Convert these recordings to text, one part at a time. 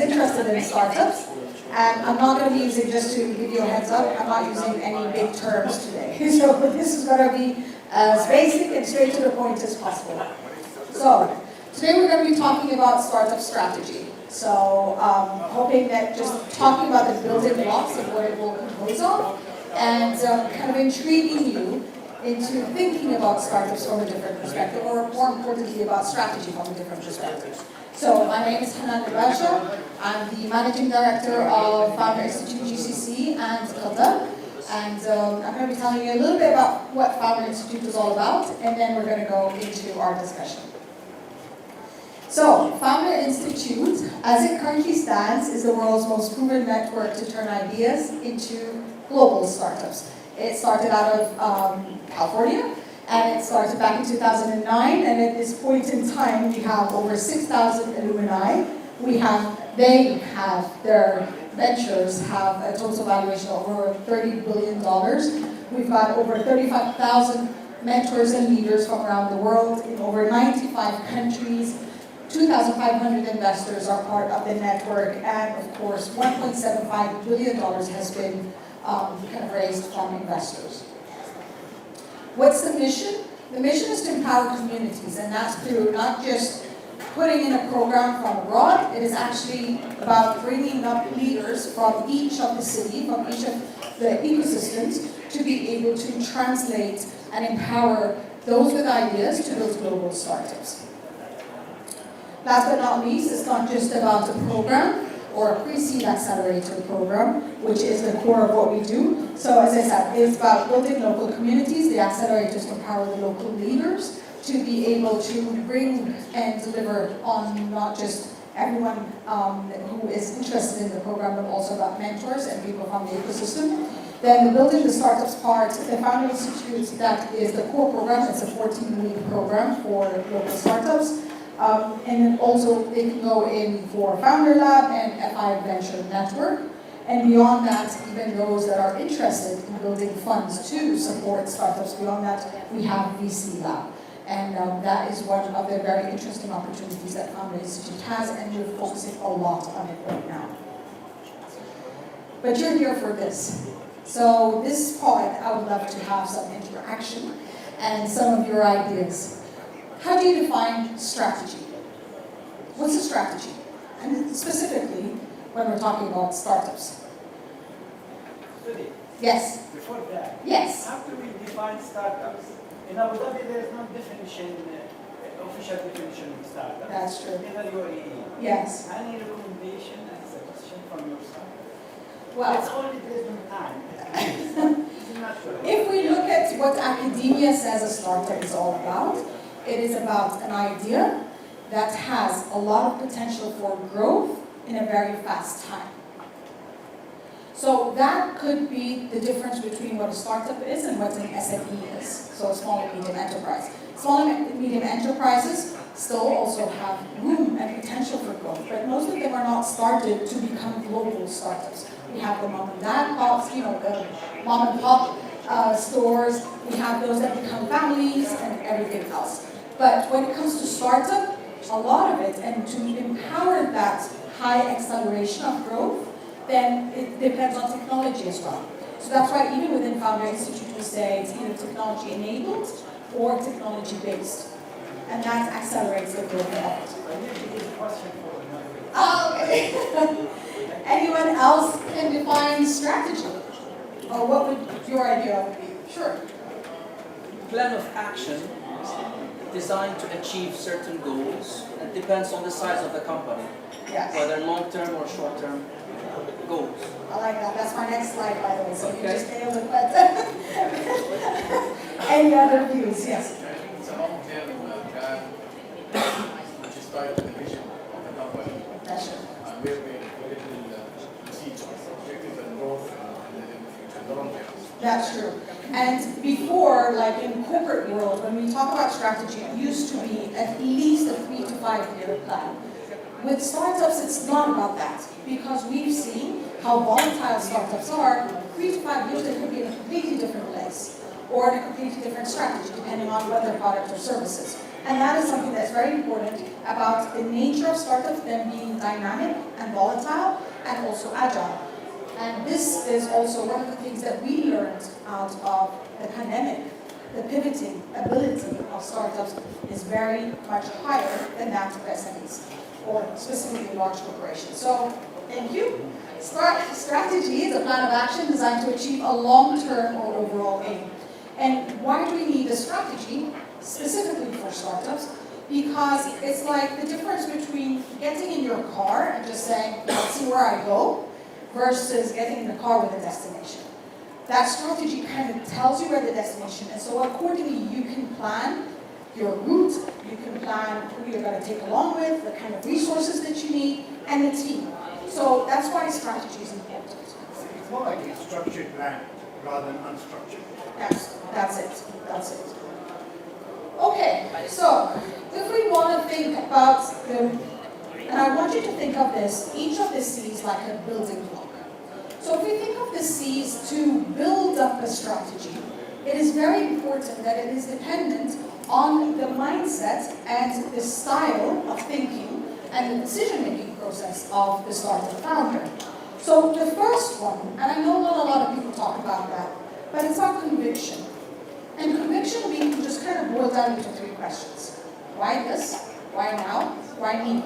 interested in startups. And I'm not going to be using, just to give you a heads up, I'm not using any big terms today. So this is going to be as basic and straight to the point as possible. So today we're going to be talking about startup strategy. So hoping that just talking about the building blocks of what it will compose of, and kind of intriguing you into thinking about startups from a different perspective, or more importantly about strategy from a different perspective. So my name is Hanan Rabasha. I'm the Managing Director of Founder Institute GCC and Qatar. And I'm going to be telling you a little bit about what Founder Institute is all about, and then we're going to go into our discussion. So, Founder Institute, as it currently stands, is the world's most proven network to turn ideas into global startups. It started out of California, and it started back in 2009, and at this point in time, we have over 6,000 alumni. They have, their ventures have a total valuation of over $30 billion. We've got over 35,000 mentors and leaders from around the world in over 95 countries. 2,500 investors are part of the network, and of course, $1.75 billion has been kind of raised from investors. What's the mission? The mission is to empower communities, and that's through not just putting in a program from abroad. It is actually about bringing up leaders from each of the city, from each of the ecosystems, to be able to translate and empower those with ideas to those global startups. Last but not least, it's not just about a program or a pre-seed accelerator program, which is the core of what we do. So as I said, it's about building local communities. The accelerators empower the local leaders to be able to bring and deliver on not just everyone who is interested in the program, but also about mentors and people from the ecosystem. Then the Building the Startups part, the Founder Institute, that is the core program. It's a 14-week program for local startups. And then also they can go in for Founder Lab and FI Venture Network. And beyond that, even those that are interested in building funds to support startups, beyond that, we have VC Lab. And that is one of the very interesting opportunities that Founder Institute has, and we're focusing a lot on it right now. But you're here for this. So this part, I would love to have some interaction and some of your ideas. How do you define strategy? What's a strategy? And specifically, when we're talking about startups. Yes? Before that, yes. How do we define startups? In Abu Dhabi, there is no definition, official definition of startup. That's true. In the UAE. Yes. Any recommendation and suggestion from your side? Well, it's only based on time. if we look at what academia says a startup is all about, it is about an idea that has a lot of potential for growth in a very fast time. So that could be the difference between what a startup is and what an SME is, so a small and medium enterprise. Small and medium enterprises still also have room and potential for growth, but most of them are not started to become global startups. We have the mom and dad pops, the mom and pop stores, we have those that become families and everything else. But when it comes to startup, a lot of it, and to empower that high acceleration of growth, then it depends on technology as well. So that's why even within Founder Institute we say it's either technology enabled or technology based. And that accelerates the growth of it. Oh, okay. Anyone else can define strategy? Or what would your idea be? Sure. Plan of action designed to achieve certain goals. It depends on the size of the company, Yes. whether long-term or short-term goals. I like that. That's my next slide, by the way, so you Okay. just nailed it. But any other views? Yes. It's a long-term plan which is tied to the vision of the company. That's true. And we've been very little seeds of objective and growth in the future, the long term. That's true. And before, like in corporate world, when we talk about strategy, it used to be at least a 3 to 5 year plan. With startups, it's not about that, because we've seen how volatile startups are. 3 to 5 years, they could be in a completely different place, or in a completely different strategy, depending on whether product or services. And that is something that's very important about the nature of startups, them being dynamic and volatile and also agile. And this is also one of the things that we learned out of the pandemic. The pivoting ability of startups is very much higher than that of SMEs, or specifically large corporations. So, thank you. Strategy is a plan of action designed to achieve a long-term or overall aim. And why do we need a strategy, specifically for startups? Because it's like the difference between getting in your car and just saying, let's see where I go, versus getting in the car with a destination. That strategy kind of tells you where the destination is. So accordingly, you can plan your route, you can plan who you're going to take along with, the kind of resources that you need, and the team. So that's why strategy is important. It's more like a structured plan rather than unstructured. That's it. Okay, so if we want to think about and I want you to think of this, each of the C's like a building block. So if we think of the C's to build up a strategy, it is very important that it is dependent on the mindset and the style of thinking and the decision-making process of the startup founder. So the first one, and I know not a lot of people talk about that, but it's our conviction. And conviction we can just kind of boil down into 3 questions. Why this? Why now? Why me?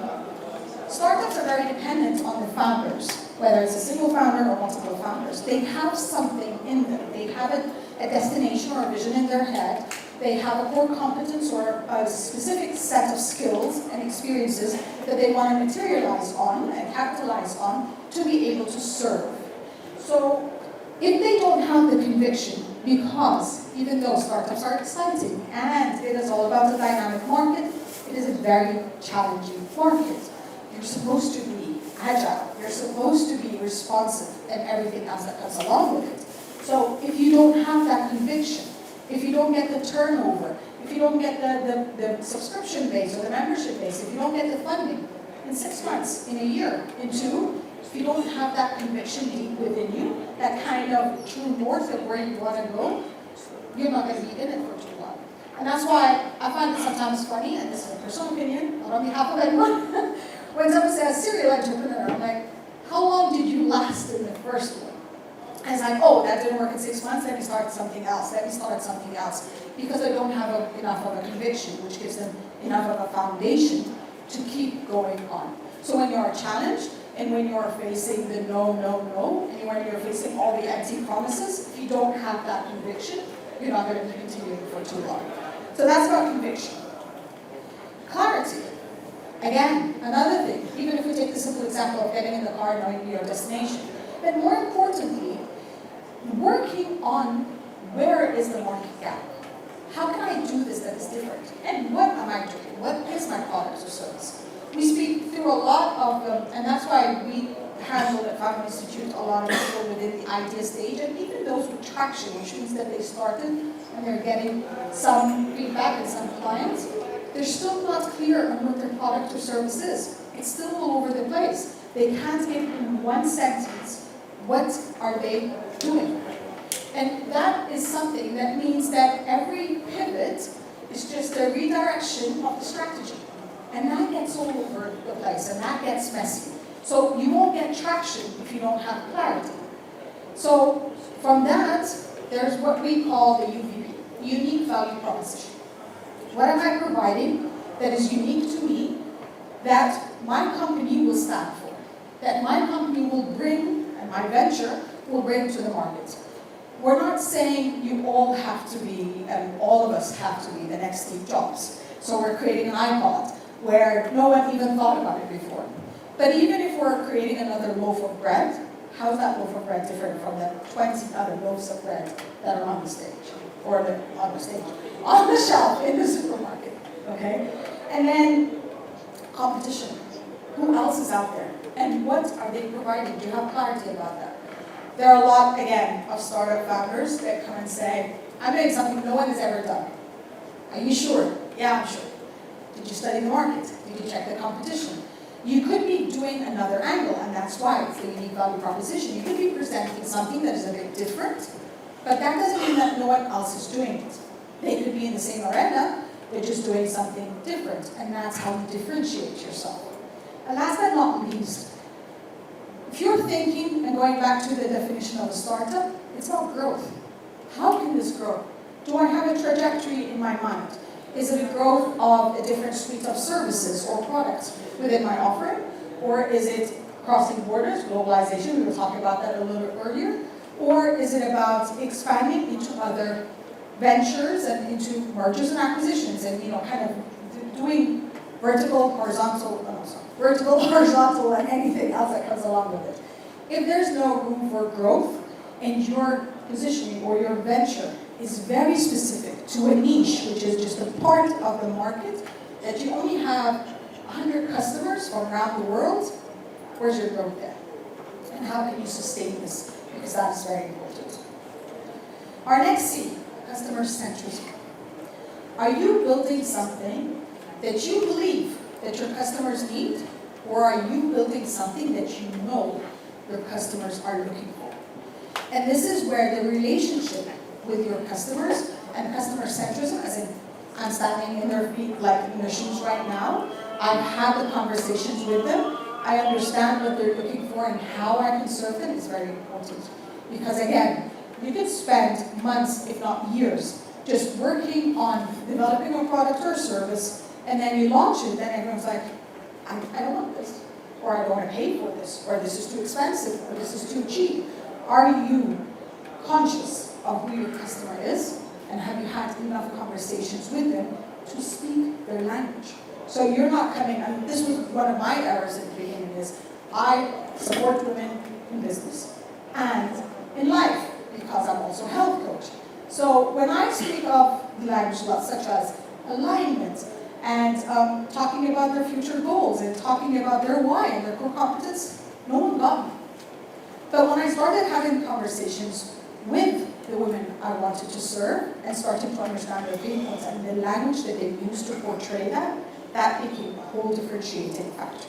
Startups are very dependent on the founders, whether it's a single founder or multiple founders. They have something in them. They have a destination or a vision in their head. They have a core competence or a specific set of skills and experiences that they want to materialize on and capitalize on to be able to serve. So if they don't have the conviction, because even though startups are exciting and it is all about the dynamic market, it is a very challenging market. You're supposed to be agile, you're supposed to be responsive and everything else that comes along with it. So if you don't have that conviction, if you don't get the turnover, if you don't get the subscription base or the membership base, if you don't get the funding in 6 months, in a year, in 2, if you don't have that conviction deep within you, that kind of true north of where you want to go, you're not going to be in it for too long. And that's why I find it sometimes funny, and this is a personal opinion, not on behalf of anyone, when someone says serial entrepreneur, I'm like, how long did you last in the first one? And it's like, oh, that didn't work in 6 months, let me start something else, because I don't have enough of a conviction, which gives them enough of a foundation to keep going on. So when you're challenged, and when you're facing the no, and when you're facing all the empty promises, if you don't have that conviction, you're not going to be continuing for too long. So that's about conviction. Clarity. Again, another thing, even if we take the simple example of getting in the car and knowing your destination, but more importantly, working on where is the market gap. How can I do this that is different? And what am I doing? What is my product or service? We speak through a lot of, and that's why we handle at Foundry Institute a lot of people within the idea stage, and even those with traction, which means that they started and they're getting some feedback and some clients. They're still not clear on what their product or service is. It's still all over the place. They can't give in one sentence what are they doing. And that is something that means that every pivot is just a redirection of the strategy. And that gets all over the place, and that gets messy. So you won't get traction if you don't have clarity. So from that, there's what we call the UVP, unique value proposition. What am I providing that is unique to me, that my company will stand for, that my company will bring, and my venture will bring to the market? We're not saying you all have to be, and all of us have to be the next Steve Jobs. So we're creating an iPod where no one even thought about it before. But even if we're creating another loaf of bread, how is that loaf of bread different from the 20 other loaves of bread that are on the stage? Or on the shelf in the supermarket, okay? And then competition. Who else is out there? And what are they providing? Do you have clarity about that? There are a lot, again, of startup founders that come and say, I'm doing something no one has ever done. Are you sure? Yeah, I'm sure. Did you study the market? Did you check the competition? You could be doing another angle, and that's why it's the unique value proposition. You could be presenting something that is a bit different, but that doesn't mean that no one else is doing it. They could be in the same arena, They're just doing something different, and that's how you differentiate yourself. And last but not least, if you're thinking, and going back to the definition of a startup, it's about growth. How can this grow? Do I have a trajectory in my mind? Is it a growth of a different suite of services or products within my offering? Or is it crossing borders, globalization, we were talking about that a little bit earlier? Or is it about expanding into other ventures and into mergers and acquisitions and, kind of doing vertical, horizontal, and anything else that comes along with it. If there's no room for growth and your positioning or your venture is very specific to a niche, which is just a part of the market, that you only have 100 customers from around the world, where's your growth there? And how can you sustain this? Because that is very important. Our next C, customer centrism. Are you building something that you believe that your customers need, or are you building something that you know your customers are looking for? And this is where the relationship with your customers and customer centrism, as in I'm standing in their feet, like in their shoes right now, I've had the conversations with them, I understand what they're looking for and how I can serve them is very important. Because again, you could spend months, if not years, just working on developing a product or a service, and then you launch it, then everyone's like, I don't want this, or I don't want to pay for this, or this is too expensive, or this is too cheap. Are you conscious of who your customer is, and have you had enough conversations with them to speak their language? So you're not coming, and this was one of my errors at the beginning, is I support women in business and in life, because I'm also a health coach. So when I speak of the language such as alignment, and talking about their future goals, and talking about their why and their core competence, no one got me. But when I started having conversations with the women I wanted to serve, and started to understand their pain points and the language that they use to portray that, that became a whole differentiating factor.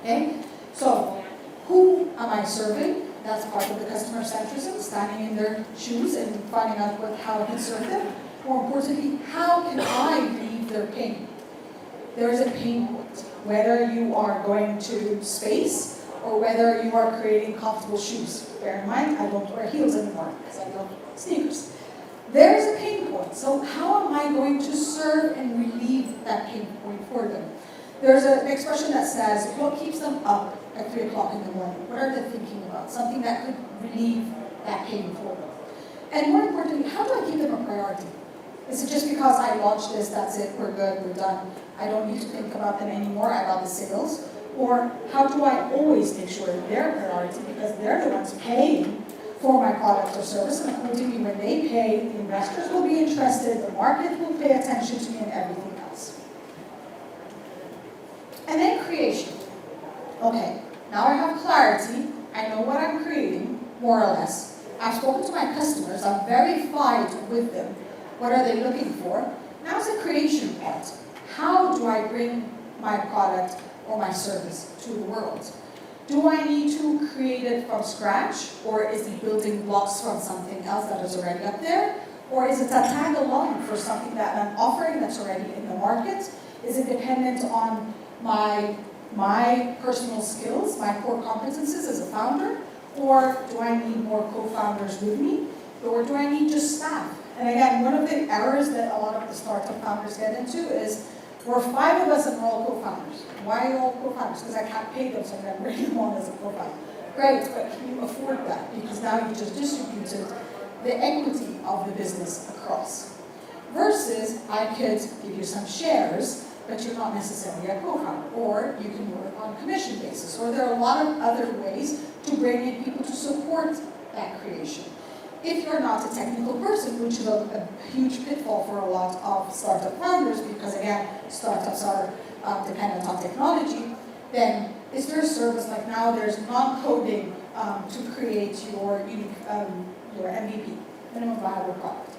Okay? So, who am I serving? That's part of the customer centrism, standing in their shoes and finding out how I can serve them. More importantly, how can I relieve their pain? There is a pain point, whether you are going to space or whether you are creating comfortable shoes. Bear in mind, I don't wear heels anymore because I love sneakers. There is a pain point, so how am I going to serve and relieve that pain point for them? There's an expression that says, what keeps them up at 3 o'clock in the morning? What are they thinking about? Something that could relieve that pain for them. And more importantly, how do I keep them a priority? Is it just because I launched this, that's it, we're good, we're done, I don't need to think about them anymore, I got the sales? Or how do I always make sure that they're a priority, because they're the ones paying for my product or service, and accordingly when they pay, the investors will be interested, the market will pay attention to me, and everything else. And then creation. Okay, now I have clarity, I know what I'm creating, more or less. I've spoken to my customers, I've verified with them what are they looking for. Now it's the creation part. How do I bring my product or my service to the world? Do I need to create it from scratch, or is it building blocks from something else that is already up there? Or is it a tag along for something that I'm offering that's already in the market? Is it dependent on my personal skills, my core competences as a founder? Or do I need more co-founders with me? Or do I need just staff? And again, one of the errors that a lot of the startup founders get into is, we're 5 of us and we're all co-founders. Why are you all co-founders? Because I can't pay them, so I'm going to bring them on as a co-founder. Great, but can you afford that? Because now you just distributed the equity of the business across. Versus, I could give you some shares, but you're not necessarily a co-founder. Or you can work on commission basis. Or there are a lot of other ways to bring in people to support that creation. If you're not a technical person, which is a huge pitfall for a lot of startup founders, because again, startups are dependent on technology, then is there a service, like now there's non-coding to create your MVP, minimum viable product.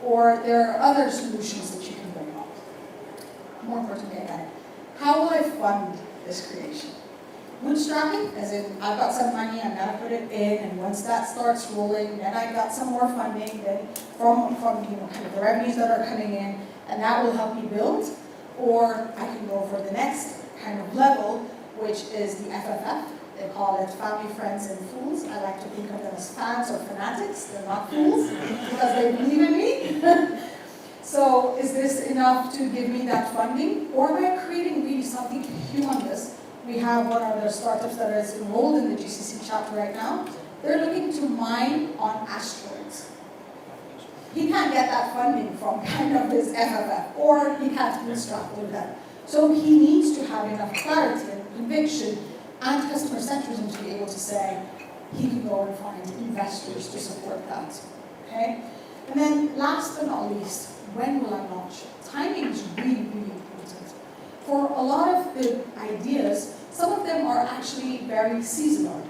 Or there are other solutions that you can bring on. More importantly, again, how will I fund this creation? Bootstrapping, as in I've got some money, I'm gonna put it in, and once that starts rolling, then I got some more funding, then from kind of the revenues that are coming in, and that will help me build, or I can go for the next kind of level, which is the FFF. They call it family, friends, and fools. I like to think of them as fans or fanatics. They're not fools because they believe in me. So is this enough to give me that funding? Or am I creating really something humongous? We have one of the startups that is enrolled in the GCC chapter right now. They're looking to mine on asteroids. He can't get that funding from kind of his FFF, or he can't bootstrap with that. So he needs to have enough clarity and conviction and customer centrism to be able to say he can go and find investors to support that. Okay? And then last but not least, when will I launch? Timing is really, really important. For a lot of the ideas, some of them are actually very seasonal.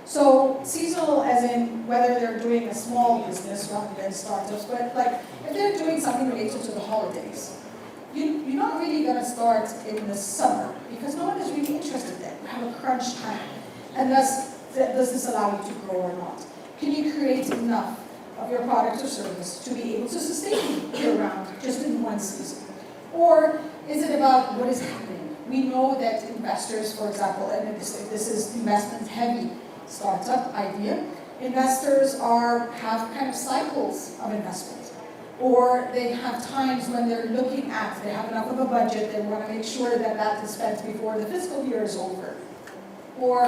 So seasonal as in whether they're doing a small business rather than startups, but like if they're doing something related to the holidays, you're not really going to start in the summer because no one is really interested then. You have a crunch time. And thus, does this allow you to grow or not? Can you create enough of your product or service to be able to sustain year-round just in one season? Or is it about what is happening? We know that investors, for example, and this is investment-heavy startup idea, investors have kind of cycles of investment. Or they have times when they're looking at, they have enough of a budget, they want to make sure that that is spent before the fiscal year is over. Or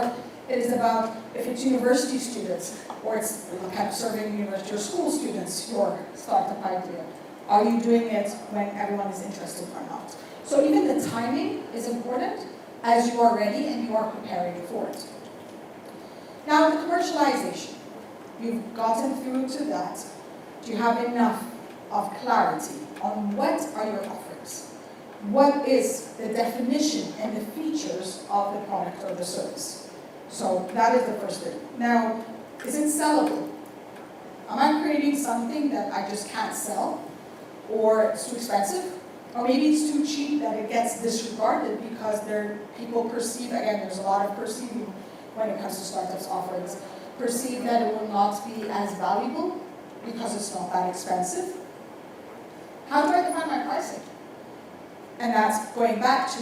it is about, if it's university students, or it's kind of serving university or school students, your startup idea. Are you doing it when everyone is interested or not? So even the timing is important as you are ready and you are preparing for it. Now the commercialization. You've gotten through to that. Do you have enough of clarity on what are your offerings? What is the definition and the features of the product or the service? So that is the first thing. Now, is it sellable? Am I creating something that I just can't sell? Or it's too expensive? Or maybe it's too cheap that it gets disregarded because people perceive, again, there's a lot of perceiving when it comes to startups offerings, perceive that it will not be as valuable because it's not that expensive. How do I define my pricing? And that's going back to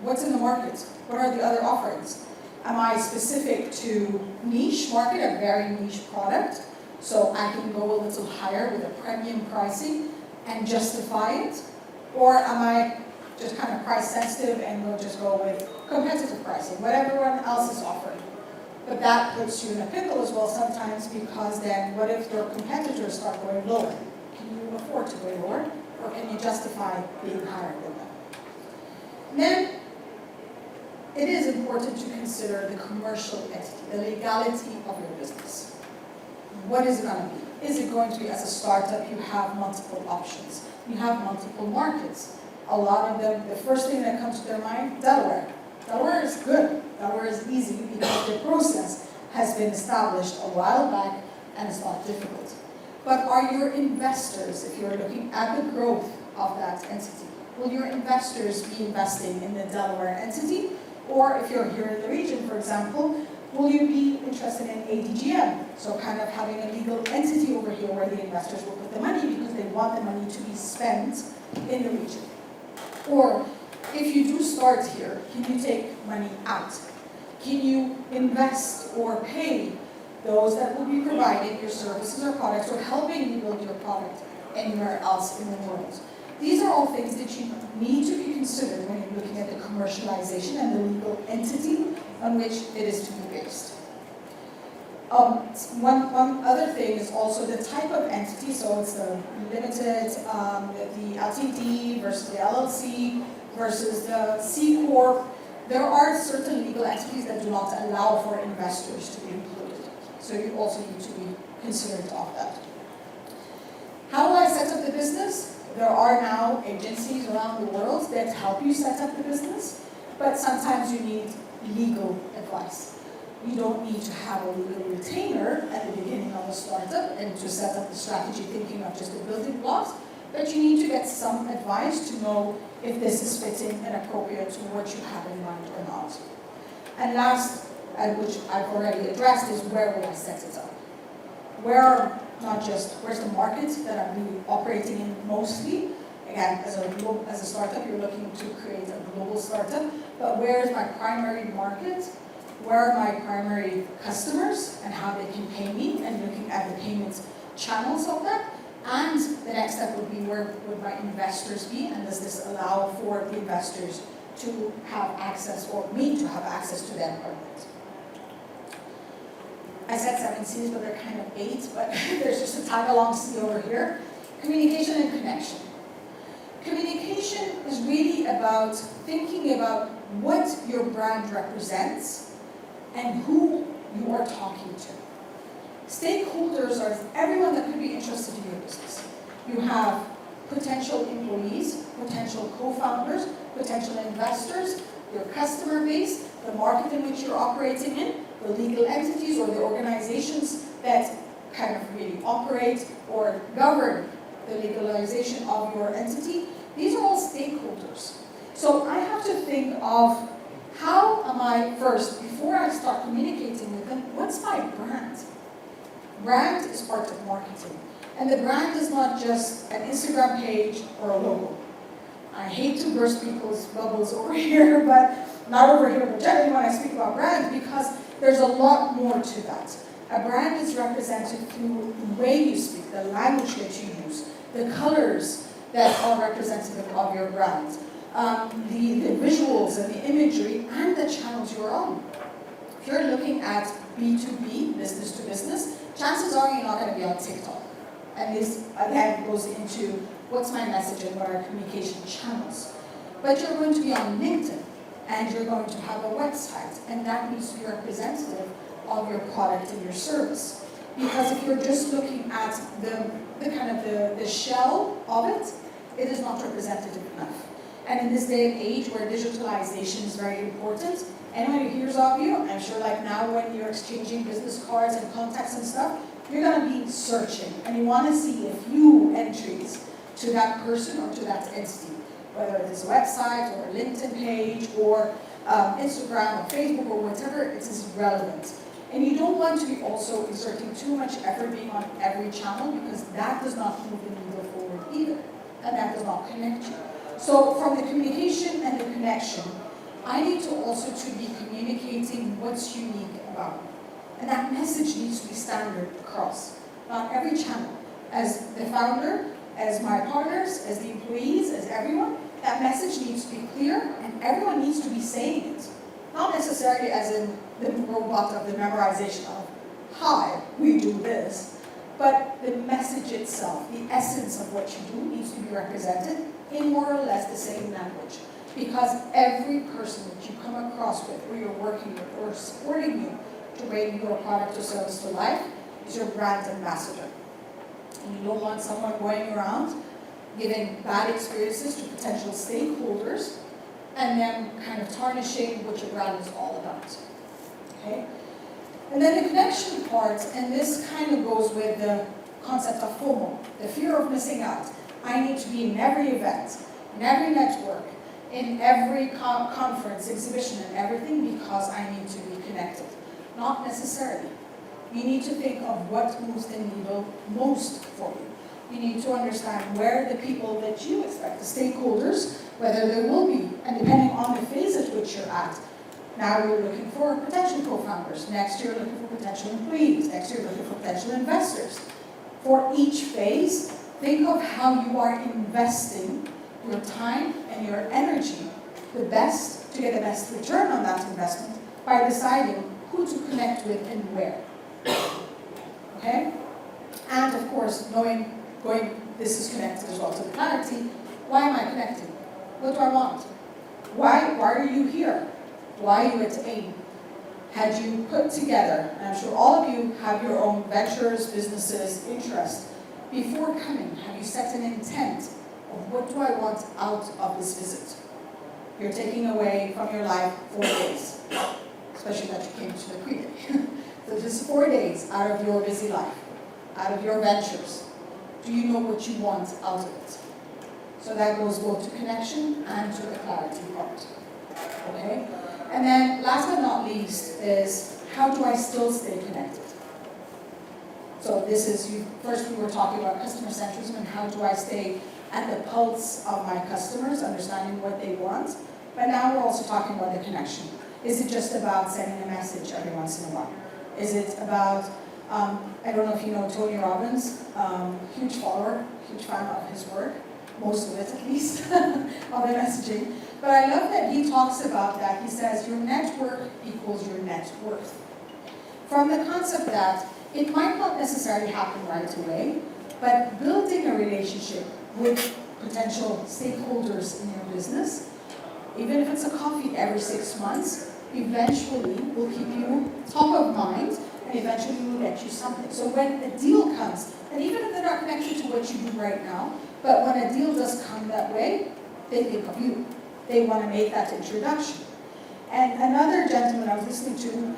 what's in the market. What are the other offerings? Am I specific to niche market, a very niche product, so I can go a little higher with a premium pricing and justify it? Or am I just kind of price sensitive and we'll just go with competitive pricing, what everyone else is offering? But that puts you in a pickle as well sometimes, because then what if your competitors start going lower? Can you afford to go lower? Or can you justify being higher than them? And then it is important to consider the commercial entity, the legality of your business. What is it going to be? Is it going to be, as a startup, you have multiple options? You have multiple markets. A lot of them, the first thing that comes to their mind, Delaware. Delaware is good. Delaware is easy because the process has been established a while back and it's not difficult. But are your investors, if you're looking at the growth of that entity, will your investors be investing in the Delaware entity? Or if you're here in the region, for example, will you be interested in ADGM? So kind of having a legal entity over here where the investors will put the money because they want the money to be spent in the region. Or if you do start here, can you take money out? Can you invest or pay those that will be providing your services or products or helping you build your product anywhere else in the world? These are all things that you need to be considered when you're looking at the commercialization and the legal entity on which it is to be based. One other thing is also the type of entity, so it's the limited, the LTD versus the LLC versus the C Corp. There are certain legal entities that do not allow for investors to be included. So you also need to be considerate of that. How do I set up the business? There are now agencies around the world that help you set up the business, but sometimes you need legal advice. You don't need to have a legal retainer at the beginning of a startup and to set up the strategy thinking of just the building blocks, but you need to get some advice to know if this is fitting and appropriate to what you have in mind or not. And last, which I've already addressed, is where will I set it up? Where's the market that I'm really operating in mostly? again, as a startup, you're looking to create a global startup, but where is my primary market? Where are my primary customers and how they can pay me, and looking at the payments channels of that. And the next step would be, where would my investors be, and does this allow for the investors to have access, or me to have access to their product? I said 7 C's, but they're kind of 8, but there's just a tag-along C over here. Communication and connection. Communication is really about thinking about what your brand represents and who you are talking to. Stakeholders are everyone that could be interested in your business. You have potential employees, potential co-founders, potential investors, your customer base, the market in which you're operating in, the legal entities or the organizations that kind of really operate or govern the legalization of your entity. These are all stakeholders. So I have to think of, how am I first, before I start communicating with them, what's my brand? Brand is part of marketing. And the brand is not just an Instagram page or a logo. I hate to burst people's bubbles over here, but not over here, but generally when I speak about brand, because there's a lot more to that. A brand is represented through the way you speak, the language that you use, the colors that are representative of your brand, the visuals and the imagery, and the channels you're on. If you're looking at B2B, business to business, chances are you're not going to be on TikTok. And this, again, goes into what's my message and what are communication channels. But you're going to be on LinkedIn, and you're going to have a website, and that needs to be representative of your product and your service. Because if you're just looking at the kind of the shell of it, it is not representative enough. And in this day and age where digitalization is very important, anyone who hears of you, I'm sure like now when you're exchanging business cards and contacts and stuff, you're going to be searching, and you want to see a few entries to that person or to that entity, whether it is a website or a LinkedIn page or Instagram or Facebook or whatever, it is relevant. And you don't want to be also exerting too much effort being on every channel, because that does not move the needle forward either, and that does not connect you. So from the communication and the connection, I need to also to be communicating what's unique about me. And that message needs to be standard across, not every channel. As the founder, as my partners, as the employees, as everyone, that message needs to be clear, and everyone needs to be saying it. Not necessarily as in the robot of the memorization of, hi, we do this, but the message itself, the essence of what you do, needs to be represented in more or less the same language. Because every person that you come across with, or you're working with, or supporting you to bring your product or service to life, is your brand ambassador. And you don't want someone going around giving bad experiences to potential stakeholders and then kind of tarnishing what your brand is all about. Okay? And then the connection part, and this kind of goes with the concept of FOMO, the fear of missing out. I need to be in every event, in every network, in every conference, exhibition, and everything, because I need to be connected. Not necessarily. You need to think of what moves the needle most for you. You need to understand where the people that you expect, the stakeholders, whether there will be, and depending on the phase at which you're at. Now you're looking for potential co-founders. Next you're looking for potential employees. Next you're looking for potential investors. For each phase, think of how you are investing your time and your energy the best to get the best return on that investment by deciding who to connect with and where. Okay? And of course, going, this is connected as well to the clarity. Why am I connecting? What do I want? Why are you here? Why are you at AIM? Had you put together, and I'm sure all of you have your own ventures, businesses, interests, before coming, have you set an intent of what do I want out of this visit? You're taking away from your life 4 days, especially that you came to the pre-day. So this is 4 days out of your busy life, out of your ventures. Do you know what you want out of it? So that goes both to connection and to the clarity part. Okay? And then last but not least is, how do I still stay connected? So this is, first we were talking about customer centrism and how do I stay at the pulse of my customers, understanding what they want, but now we're also talking about the connection. Is it just about sending a message every once in a while? Is it about, I don't know if you know Tony Robbins, huge follower, huge fan of his work, most of it at least, of the messaging. But I love that he talks about that. He says your network equals your net worth. From the concept that it might not necessarily happen right away, but building a relationship with potential stakeholders in your business, even if it's a coffee every 6 months, eventually will keep you top of mind and eventually will get you something. So when a deal comes, and even if they're not connected to what you do right now, but when a deal does come that way, they think of you. They want to make that introduction. And another gentleman I was listening to,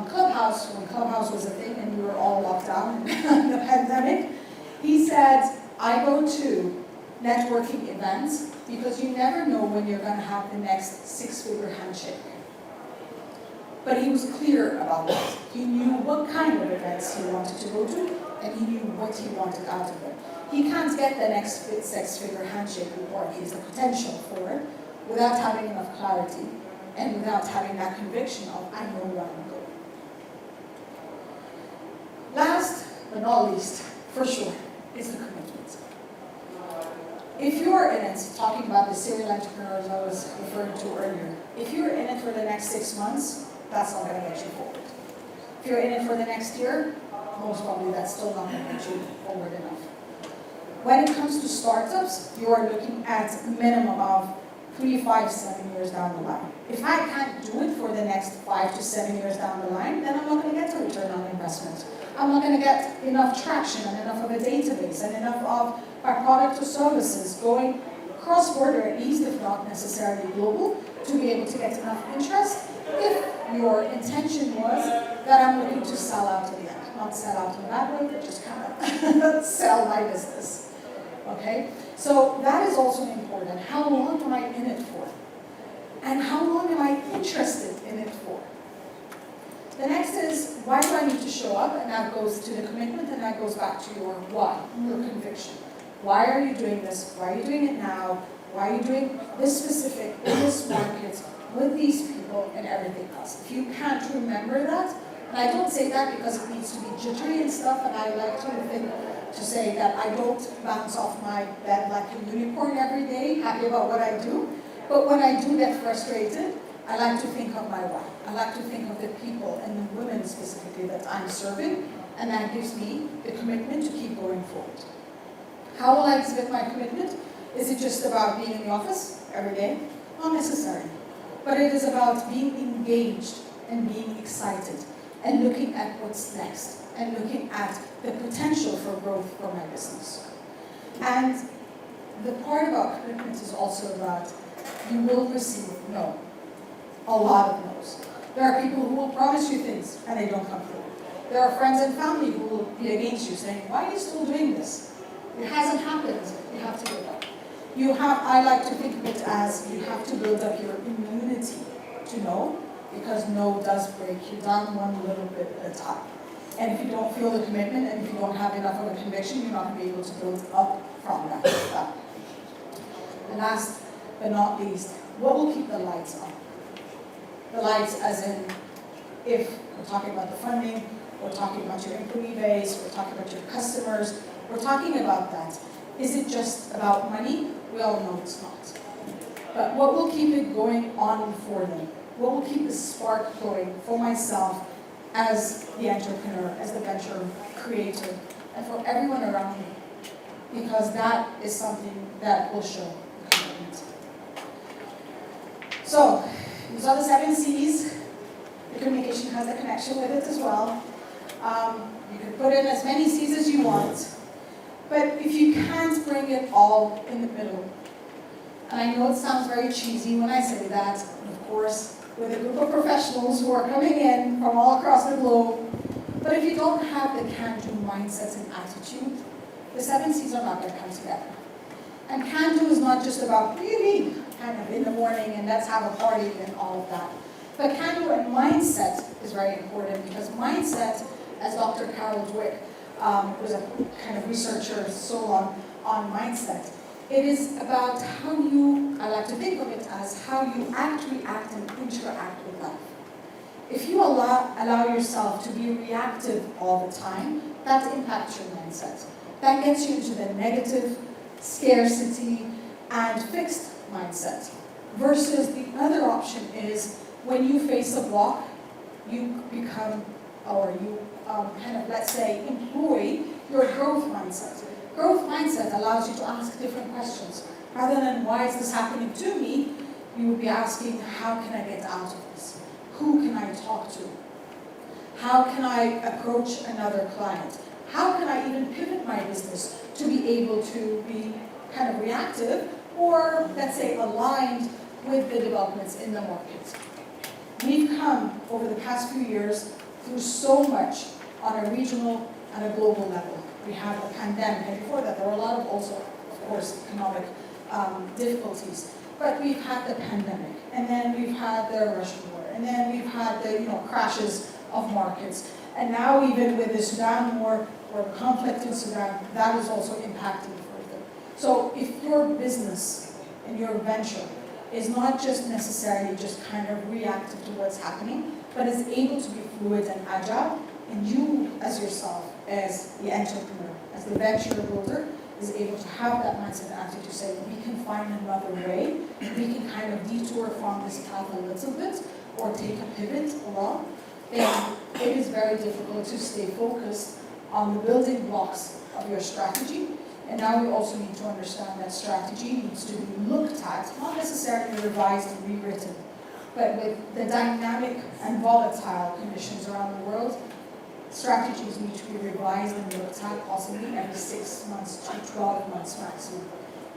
Clubhouse, when Clubhouse was a thing and we were all locked down in the pandemic, he said, I go to networking events because you never know when you're going to have the next 6-figure handshake. But he was clear about that. He knew what kind of events he wanted to go to, and he knew what he wanted out of them. He can't get the next 6-figure handshake report, he has the potential for it, without having enough clarity and without having that conviction of, I know where I'm going. Last but not least, for sure, is the commitment. If you're in it, talking about the serial entrepreneurs I was referring to earlier, if you're in it for the next 6 months, that's not going to get you forward. If you're in it for the next year, most probably that's still not going to get you forward enough. When it comes to startups, you are looking at a minimum of 3, 5, 7 years down the line. If I can't do it for the next 5 to 7 years down the line, then I'm not going to get a return on investment. I'm not going to get enough traction and enough of a database and enough of our product or services going cross-border at least, if not necessarily global, to be able to get enough interest if your intention was that I'm looking to sell out to the end. Not sell out in that way, but just kind of sell my business. Okay? So that is also important. How long am I in it for? And how long am I interested in it for? The next is, why do I need to show up? And that goes to the commitment, and that goes back to your why, your conviction. Why are you doing this? Why are you doing it now? Why are you doing this specific, in this market, with these people, and everything else? If you can't remember that, and I don't say that because it needs to be jittery and stuff, and I like to say that I don't bounce off my bed like a unicorn every day, happy about what I do. But when I do get frustrated, I like to think of my why. I like to think of the people and the women specifically that I'm serving, and that gives me the commitment to keep going forward. How will I exhibit my commitment? Is it just about being in the office every day? Not necessarily. But it is about being engaged and being excited and looking at what's next and looking at the potential for growth for my business. And the part about commitment is also about you will receive no. A lot of no's. There are people who will promise you things and they don't come through. There are friends and family who will be against you saying, why are you still doing this? It hasn't happened. You have to give up. I like to think of it as you have to build up your immunity to no, because no does break you down one little bit at a time. And if you don't feel the commitment and if you don't have enough of a conviction, you're not going to be able to build up from that. And last but not least, what will keep the lights on? The lights as in, if we're talking about the funding, we're talking about your employee base, we're talking about your customers, we're talking about that. Is it just about money? We all know it's not. But what will keep it going on for them? What will keep the spark going for myself as the entrepreneur, as the venture creator, and for everyone around me? Because that is something that will show the commitment. So, these are the 7 C's. The communication has a connection with it as well. You can put in as many C's as you want. But if you can't bring it all in the middle, and I know it sounds very cheesy when I say that, of course, with a group of professionals who are coming in from all across the globe, but if you don't have the can-do mindset and attitude, the 7 C's are not going to come together. And can-do is not just about, what do you mean, kind of in the morning and let's have a party and all of that. But can-do and mindset is very important, because mindset, as Dr. Carol Dweck was a kind of researcher so on mindset, It is about how you, I like to think of it as how you act, react, and interact with life. If you allow yourself to be reactive all the time, that impacts your mindset. That gets you into the negative, scarcity, and fixed mindset. Versus the other option is when you face a block, you become, or you let's say, employ your growth mindset. Growth mindset allows you to ask different questions. Rather than, why is this happening to me? You will be asking, how can I get out of this? Who can I talk to? How can I approach another client? How can I even pivot my business to be able to be kind of reactive or, let's say, aligned with the developments in the market? We've come over the past few years through so much on a regional and a global level. We had a pandemic, and before that there were a lot of also, of course, economic difficulties. But we've had the pandemic, and then we've had the Russian war, and then we've had the crashes of markets. And now even with the Sudan war, or the conflict in Sudan, that is also impacting further. So if your business and your venture is not just necessarily just kind of reactive to what's happening, but is able to be fluid and agile, and you as yourself, as the entrepreneur, as the venture builder, is able to have that mindset and attitude to say, we can find another way, we can kind of detour from this path a little bit, or take a pivot along, then it is very difficult to stay focused on the building blocks of your strategy. And now we also need to understand that strategy needs to be looked at, not necessarily revised and rewritten, but with the dynamic and volatile conditions around the world, strategies need to be revised and looked at possibly every 6 months to 12 months maximum.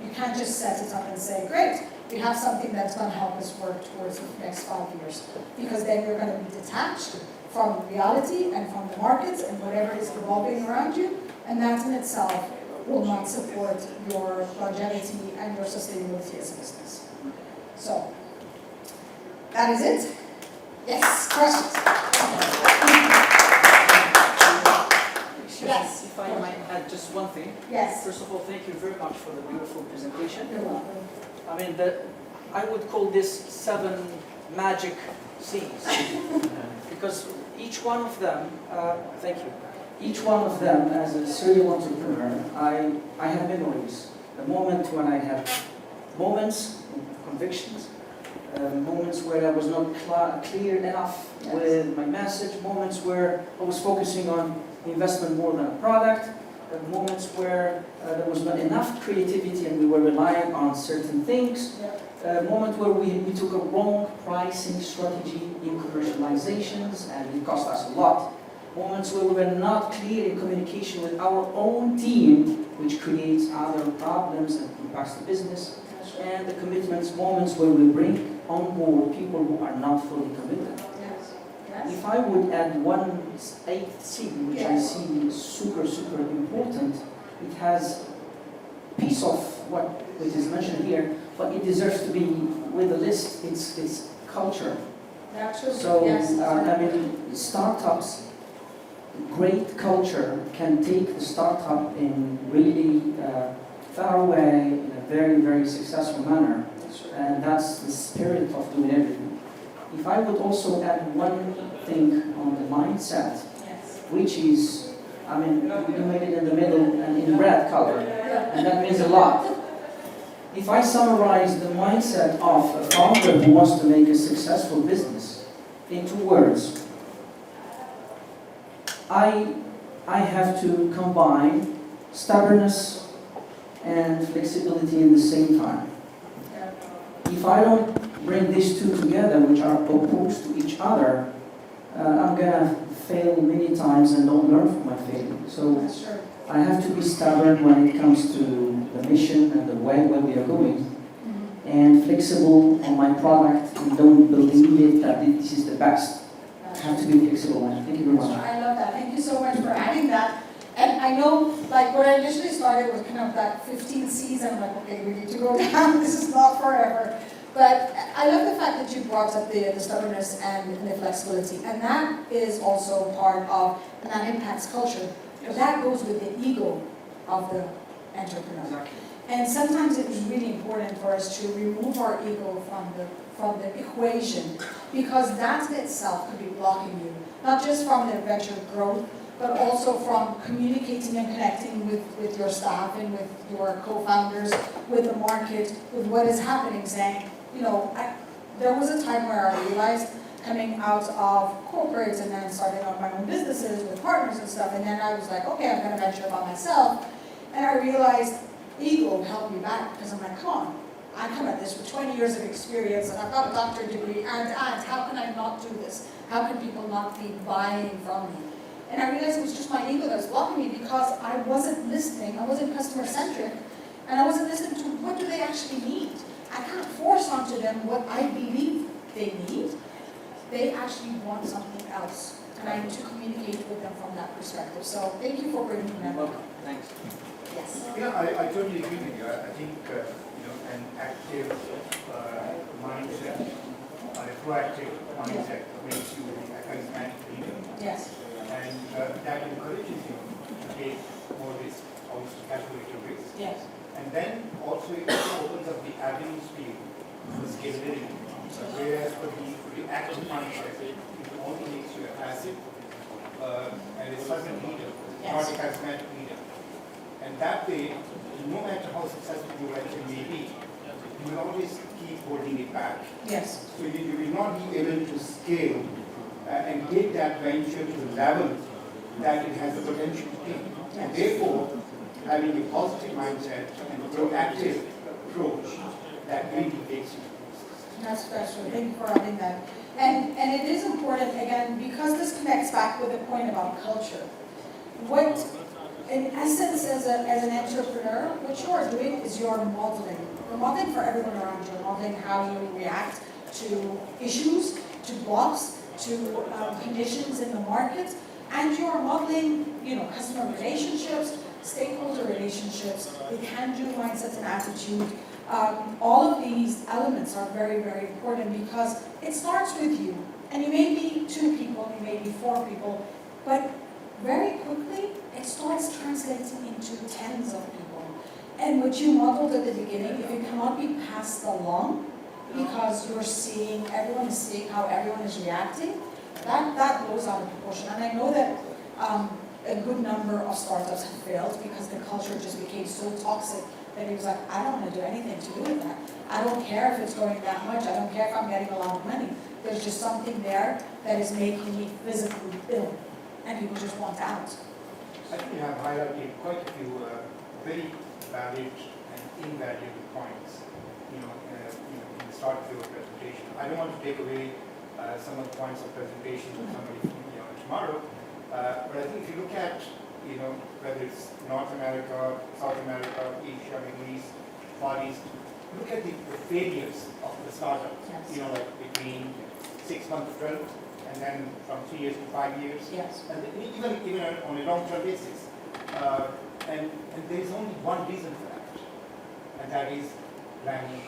You can't just set it up and say, great, we have something that's going to help us work towards the next 5 years. Because then you're going to be detached from reality and from the markets and whatever is evolving around you, and that in itself will not support your longevity and your sustainability as a business. So, that is it. Yes, questions? Yes. If I might add just one thing. Yes. First of all, thank you very much for the beautiful presentation. You're welcome. I mean, I would call this 7 magic C's. Because each one of them, thank you. Each one of them, as a serial entrepreneur, I have memories. The moment when I had moments, convictions, moments where I was not clear enough with my message, moments where I was focusing on investment more than a product, moments where there was not enough creativity and we were relying on certain things, moment where we took a wrong pricing strategy in commercializations and it cost us a lot. Moments where we were not clear in communication with our own team, which creates other problems and impacts the business. And the commitments, moments where we bring on board people who are not fully committed. If I would add one 8th C, which I see super, super important, it has a piece of what is mentioned here, but it deserves to be with the list. It's culture. So, I mean, startups, great culture can take the startup in really far away in a very, very successful manner. And that's the spirit of doing everything. If I would also add one thing on the mindset, which is, I mean, you made it in the middle and in red color, and that means a lot. If I summarize the mindset of a founder who wants to make a successful business in 2 words, I have to combine stubbornness and flexibility in the same time. If I don't bring these 2 together, which are opposed to each other, I'm gonna fail many times and don't learn from my failing. So I have to be stubborn when it comes to the mission and the way where we are going, and flexible on my product and don't believe it that this is the best. I have to be flexible. Thank you very much. I love that. Thank you so much for adding that. And I know, like, when I initially started with kind of that 15 C's, I'm like, okay, we need to go down. This is not forever. But I love the fact that you brought up the stubbornness and the flexibility. And that is also part of, and that impacts culture. But that goes with the ego of the entrepreneur. Exactly. And sometimes it was really important for us to remove our ego from the equation, because that in itself could be blocking you, not just from the venture growth, but also from communicating and connecting with your staff and with your co-founders, with the market, with what is happening, saying, there was a time where I realized, coming out of corporates and then starting on my own businesses with partners and stuff, and then I was like, okay, I'm gonna venture by myself, and I realized ego held me back, because I'm like, come on, I come at this with 20 years of experience, and I've got a doctorate degree, and how can I not do this? How can people not be buying from me? And I realized it was just my ego that was blocking me, because I wasn't listening, I wasn't customer-centric, and I wasn't listening to what do they actually need. I can't force onto them what I believe they need. They actually want something else, and I need to communicate with them from that perspective. So thank you for bringing that up. Thanks. Yes. Yeah, I totally agree with you. I think, an active mindset, a proactive mindset makes you a charismatic leader. Yes. And that encourages you to take more risk, also calculated risk. Yes. And then also it opens up the avenues for you for scalability. Whereas for the active mindset, it only makes you a passive and a servant leader, not a charismatic leader. And that way, no matter how successful your venture may be, you will always keep holding it back. Yes. So you will not be able to scale and take that venture to the level that it has the potential to be. And therefore, having a positive mindset and a proactive approach that really takes you. That's special. Thank you for adding that. And it is important, again, because this connects back with the point about culture. What, in essence, as an entrepreneur, what you are doing is you're modeling. You're modeling for everyone around you. You're modeling how you react to issues, to blocks, to conditions in the market, and you are modeling, customer relationships, stakeholder relationships, the can-do mindset and attitude. All of these elements are very, very important, because it starts with you. And you may be 2 people, you may be 4 people, but very quickly it starts translating into tens of people. And what you modeled at the beginning, if it cannot be passed along, because everyone is seeing how everyone is reacting, that blows out of proportion. And I know that a good number of startups have failed because the culture just became so toxic that he was like, I don't want to do anything to do with that. I don't care if it's going that much. I don't care if I'm getting a lot of money. There's just something there that is making me physically ill, and people just want out. I think you have highlighted quite a few very valid and invaluable points, in the start of your presentation. I don't want to take away some of the points of presentation of somebody tomorrow, but I think if you look at, whether it's North America, South America, Asia, Middle East, Far East, look at the failures of the startup, Yes. like between 6 months to 12, and then from 3 years to 5 years. Yes. And even on a long-term basis. And there is only one reason for that, and that is planning,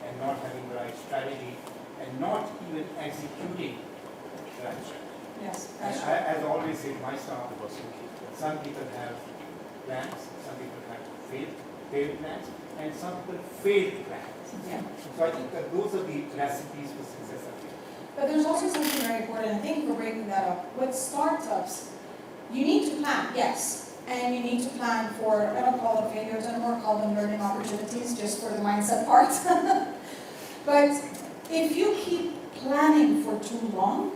and not having the right strategy, and not even executing the right strategy. Yes, And that's I, as I always say to my staff, some people have plans, some people have failed plans, and some people failed plans. yeah. So I think that those are the recipes for success, I think. But there's also something very important, I think we're breaking that up. With startups, you need to plan, yes. And you need to plan for, I don't call them failures anymore, call them learning opportunities, just for the mindset part. But if you keep planning for too long,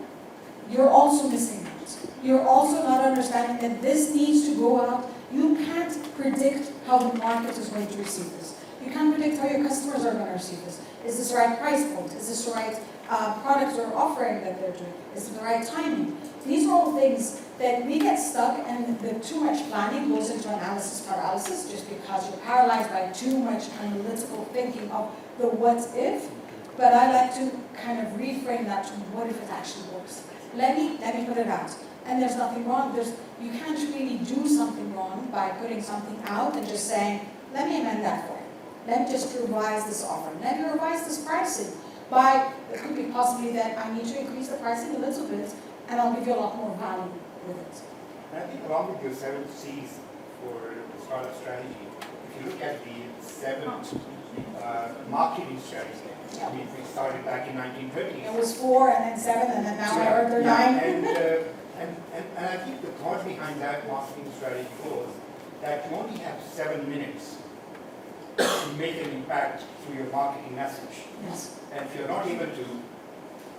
you're also missing out. You're also not understanding that this needs to go out. You can't predict how the market is going to receive this. You can't predict how your customers are going to receive this. Is this the right price point? Is this the right product or offering that they're doing? Is it the right timing? These are all things that we get stuck, and the too much planning goes into analysis paralysis, just because you're paralyzed by too much analytical thinking of the what if. But I like to kind of reframe that to what if it actually works. Let me put it out. And there's nothing wrong. You can't really do something wrong by putting something out and just saying, let me amend that for you. Let me just revise this offer. Let me revise this pricing. It could be possibly that I need to increase the pricing a little bit, and I'll give you a lot more value with it. And I think along with your 7 C's for the startup strategy, if you look at the 7 marketing strategies, I mean, we started back in 1930s. It was 4 and then 7 and then now I heard they're 9. And I think the thought behind that marketing strategy was that you only have 7 minutes to make an impact through your marketing message. Yes. And if you're not able to,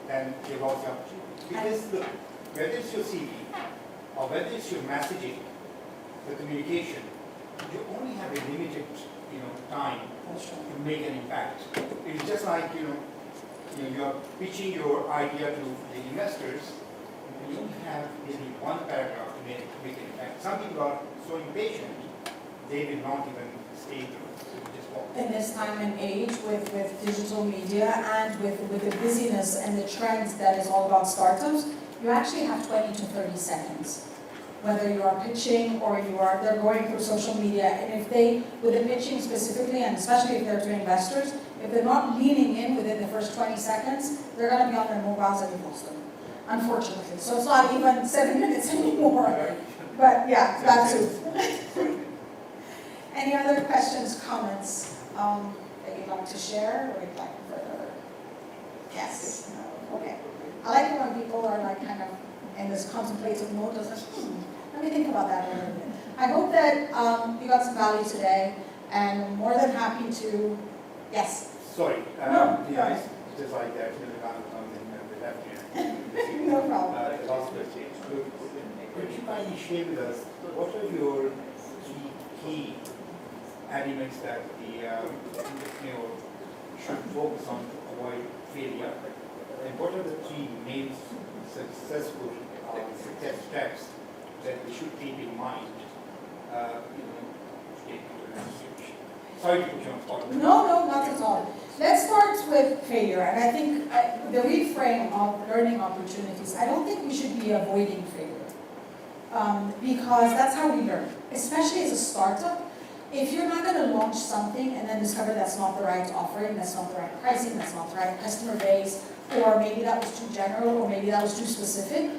then you've lost the opportunity. Because look, whether it's your CV or whether it's your messaging, the communication, you only have a limited, time to make an impact. It's just like, you're pitching your idea to the investors, and you only have maybe one paragraph to make an impact. Some people are so impatient, they will not even stay through. In this time and age with digital media and with the busyness and the trends that is all about startups, you actually have 20 to 30 seconds. Whether you are pitching or they're going through social media, and if they, with the pitching specifically, and especially if they're to investors, if they're not leaning in within the first 20 seconds, they're going to be on their mobiles and you've lost them, unfortunately. So it's not even 7 minutes anymore. But yeah, that too. Any other questions, comments that you'd like to share or you'd like further? Yes. No. Okay. I like it when people are like kind of in this contemplative mode. Let me think about that a little bit. I hope that you got some value today, and I'm more than happy to. Yes. Sorry. No, go ahead. It's just like that. The gun comes in the left here. No problem. The last question. Could you kindly share with us what are your key elements that the entrepreneur should focus on to avoid failure? And what are the 3 main successful success steps that we should keep in mind to get into the next stage? Sorry to put you on spot. No, not at all. Let's start with failure, and I think the reframe of learning opportunities, I don't think we should be avoiding failure, because that's how we learn, especially as a startup. If you're not going to launch something and then discover that's not the right offering, that's not the right pricing, that's not the right customer base, or maybe that was too general, or maybe that was too specific,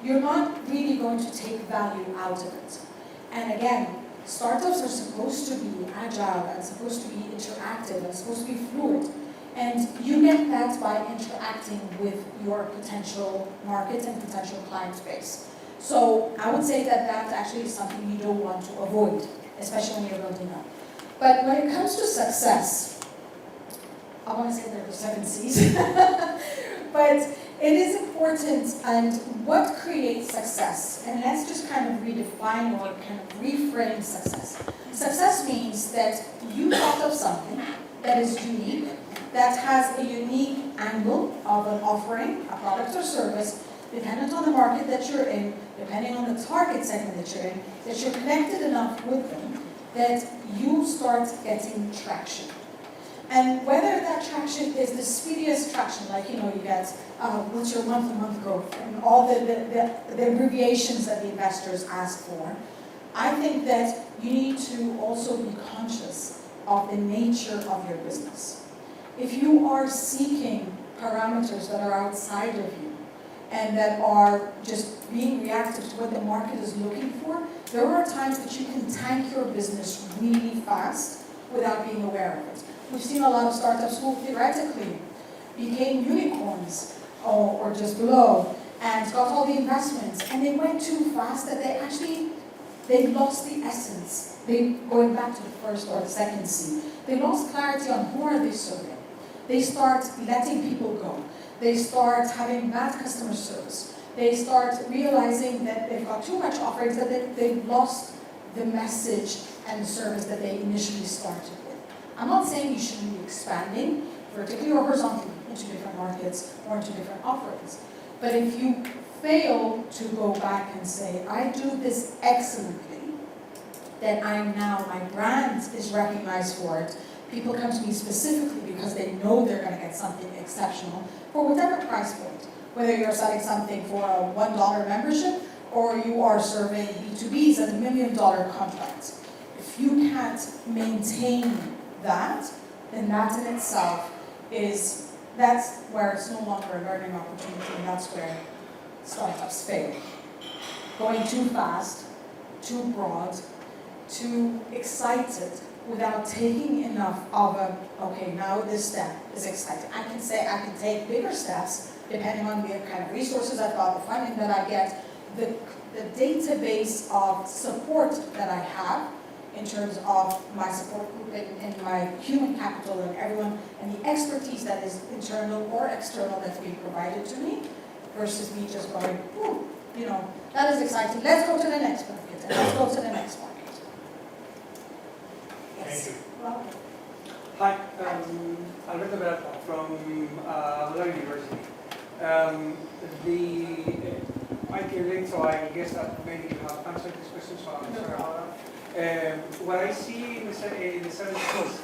you're not really going to take value out of it. And again, startups are supposed to be agile and supposed to be interactive and supposed to be fluid. And you get that by interacting with your potential market and potential client base. So I would say that that actually is something you don't want to avoid, especially when you're building up. But when it comes to success, I want to say there are 7 C's, but it is important, and what creates success? And let's just kind of redefine or kind of reframe success. Success means that you thought of something that is unique, that has a unique angle of an offering, a product or service, dependent on the market that you're in, depending on the target segment that you're in, that you're connected enough with them, that you start getting traction. And whether that traction is the speediest traction, like, you get, what's your month-to-month growth, and all the abbreviations that the investors ask for, I think that you need to also be conscious of the nature of your business. If you are seeking parameters that are outside of you, and that are just being reactive to what the market is looking for, there are times that you can tank your business really fast without being aware of it. We've seen a lot of startups who theoretically became unicorns or just below and got all the investments, and they went too fast that they lost the essence. Going back to the first or the second C, they lost clarity on who are they serving. They start letting people go. They start having bad customer service. They start realizing that they've got too much offerings, that they've lost the message and the service that they initially started with. I'm not saying you shouldn't be expanding vertically or horizontally into different markets or into different offerings. But if you fail to go back and say, I do this excellently, then my brand is recognized for it. People come to me specifically because they know they're going to get something exceptional for whatever price point. Whether you're selling something for a $1 membership or you are serving B2Bs at $1 million contracts. If you can't maintain that, then that in itself that's where it's no longer a learning opportunity, and that's where startups fail. Going too fast, too broad, too excited without taking enough of a, okay, now this step is exciting. I can say I can take bigger steps depending on the kind of resources I've got, the funding that I get, the database of support that I have in terms of my support group and my human capital and everyone, and the expertise that is internal or external that's being provided to me, versus me just going, ooh, you know, that is exciting. Let's go to the next market, and let's go to the next market. Yes. Thank you. Well, Hi, Alberto Beretta from Bologna University. I came late, so I guess that maybe you have answered this question, so I'm sorry about that. What I see in the 7 Cs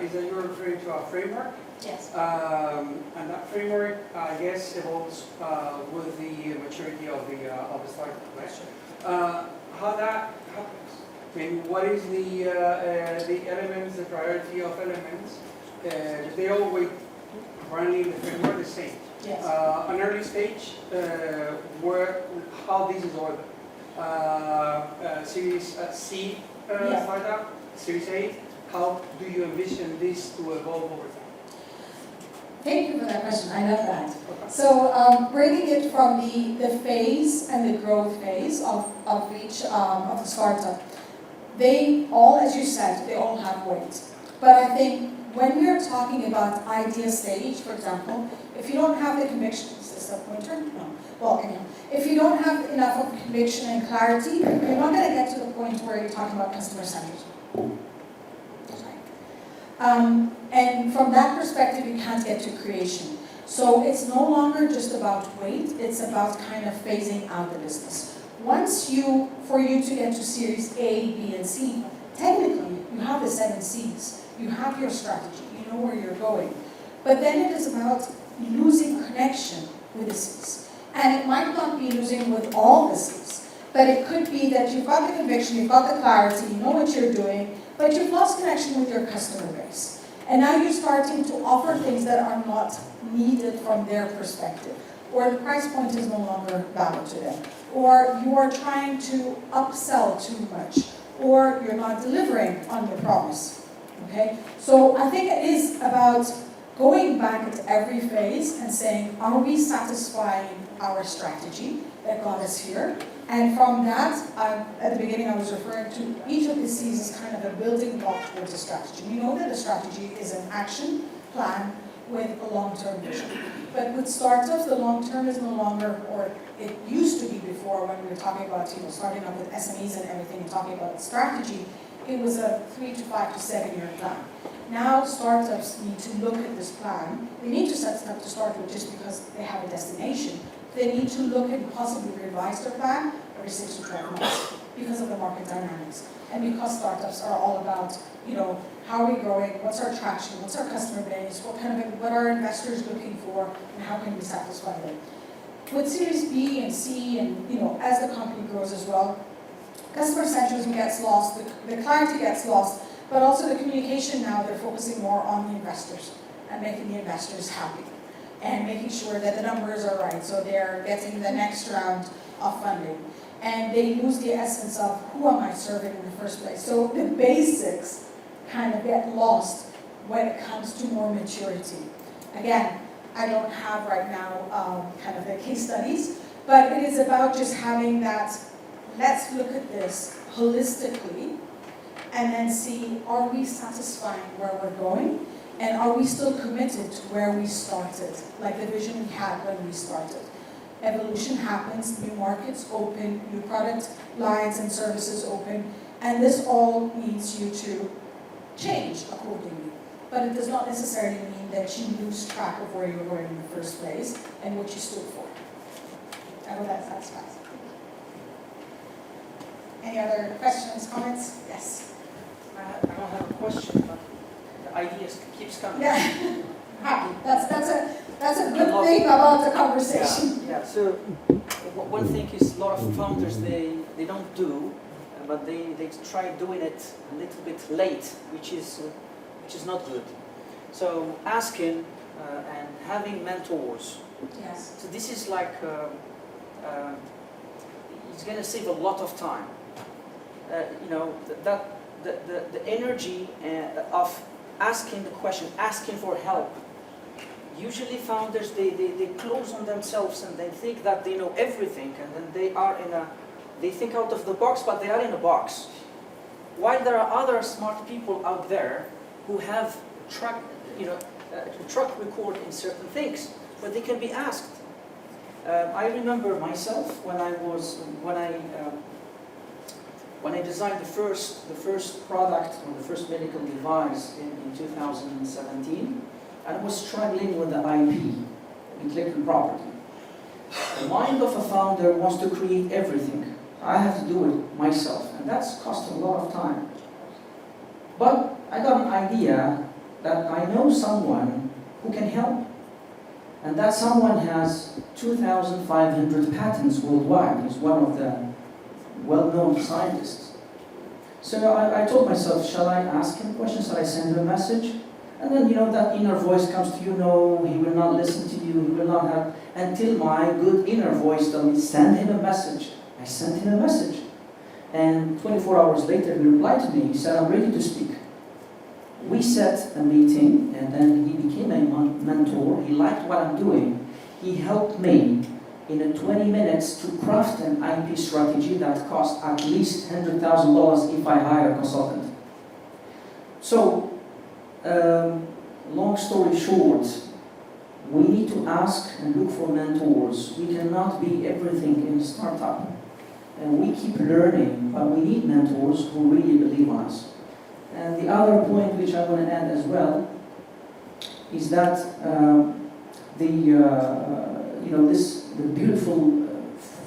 is that you're referring to a framework, yes. and that framework, I guess, evolves with the maturity of the startup, right? How that happens? I mean, what is the elements, the priority of elements? They always apparently in the framework the same. Yes. An early stage, how this is ordered. Series C Yeah. startup, Series A. How do you envision this to evolve over time? Thank you for that question. I love that. So bringing it from the phase and the growth phase of each of the startup, they all, as you said, they all have weight. But I think when we are talking about idea stage, for example, if you don't have the conviction, is this a pointer? No. Well, anyhow, if you don't have enough of conviction and clarity, you're not going to get to the point where you're talking about customer-centered. And from that perspective, you can't get to creation. So it's no longer just about weight, it's about kind of phasing out the business. For you to get to Series A, B, and C, technically, you have the 7 Cs. You have your strategy, you know where you're going. But then it is about losing connection with the Cs. And it might not be losing with all the Cs, but it could be that you've got the conviction, you've got the clarity, you know what you're doing, but you've lost connection with your customer base. And now you're starting to offer things that are not needed from their perspective, or the price point is no longer valid to them, or you are trying to upsell too much, or you're not delivering on your promise. Okay? So I think it is about going back at every phase and saying, are we satisfying our strategy that got us here? And from that, at the beginning I was referring to each of the C's as kind of a building block towards a strategy. You know that a strategy is an action plan with a long-term vision. But with startups, the long-term is no longer, or it used to be before when we were talking about starting up with SMEs and everything and talking about strategy, it was a 3 to 5 to 7 year plan. Now startups need to look at this plan. They need to set it up to start with just because they have a destination. They need to look and possibly revise their plan every 6 to 12 months because of the market dynamics. And because startups are all about, how are we growing, what's our traction, what's our customer base, what are investors looking for, and how can we satisfy them. With Series B and C and, as the company grows as well, customer centrism gets lost, the clarity gets lost, but also the communication now, they're focusing more on the investors and making the investors happy and making sure that the numbers are right, so they're getting the next round of funding. And they lose the essence of who am I serving in the first place. So the basics kind of get lost when it comes to more maturity. Again, I don't have right now kind of the case studies, but it is about just having that, let's look at this holistically and then see, are we satisfying where we're going? And are we still committed to where we started, like the vision we had when we started? Evolution happens, new markets open, new product lines and services open, and this all needs you to change accordingly. But it does not necessarily mean that you lose track of where you were going in the first place and what you stood for. I hope that satisfies. Any other questions, comments? Yes. I don't have a question, but the ideas keeps coming. Yeah. Happy. That's a good thing about the conversation. Yeah. So one thing is a lot of founders they don't do, but they try doing it a little bit late, which is not good. So asking and having mentors. Yes. So this is like it's going to save a lot of time. the energy of asking the question, asking for help. Usually founders, they close on themselves and they think that they know everything, and then they think out of the box, but they are in a box. While there are other smart people out there who have track record in certain things, but they can be asked. I remember myself when I designed the first product or the first medical device in 2017, and I was struggling with the IP, intellectual property. The mind of a founder wants to create everything. I have to do it myself, and that's cost a lot of time. But I got an idea that I know someone who can help. And that someone has 2,500 patents worldwide. He's one of the well-known scientists. So I told myself, shall I ask him questions? Shall I send him a message? And then, that inner voice comes to you, no, he will not listen to you, he will not have, until my good inner voice told me, send him a message. I sent him a message. And 24 hours later, he replied to me, he said, I'm ready to speak. We set a meeting, and then he became a mentor. He liked what I'm doing. He helped me in 20 minutes to craft an IP strategy that cost at least $100,000 if I hire a consultant. So, long story short, we need to ask and look for mentors. We cannot be everything in a startup. And we keep learning, but we need mentors who really believe in us. And the other point which I want to add as well is that the beautiful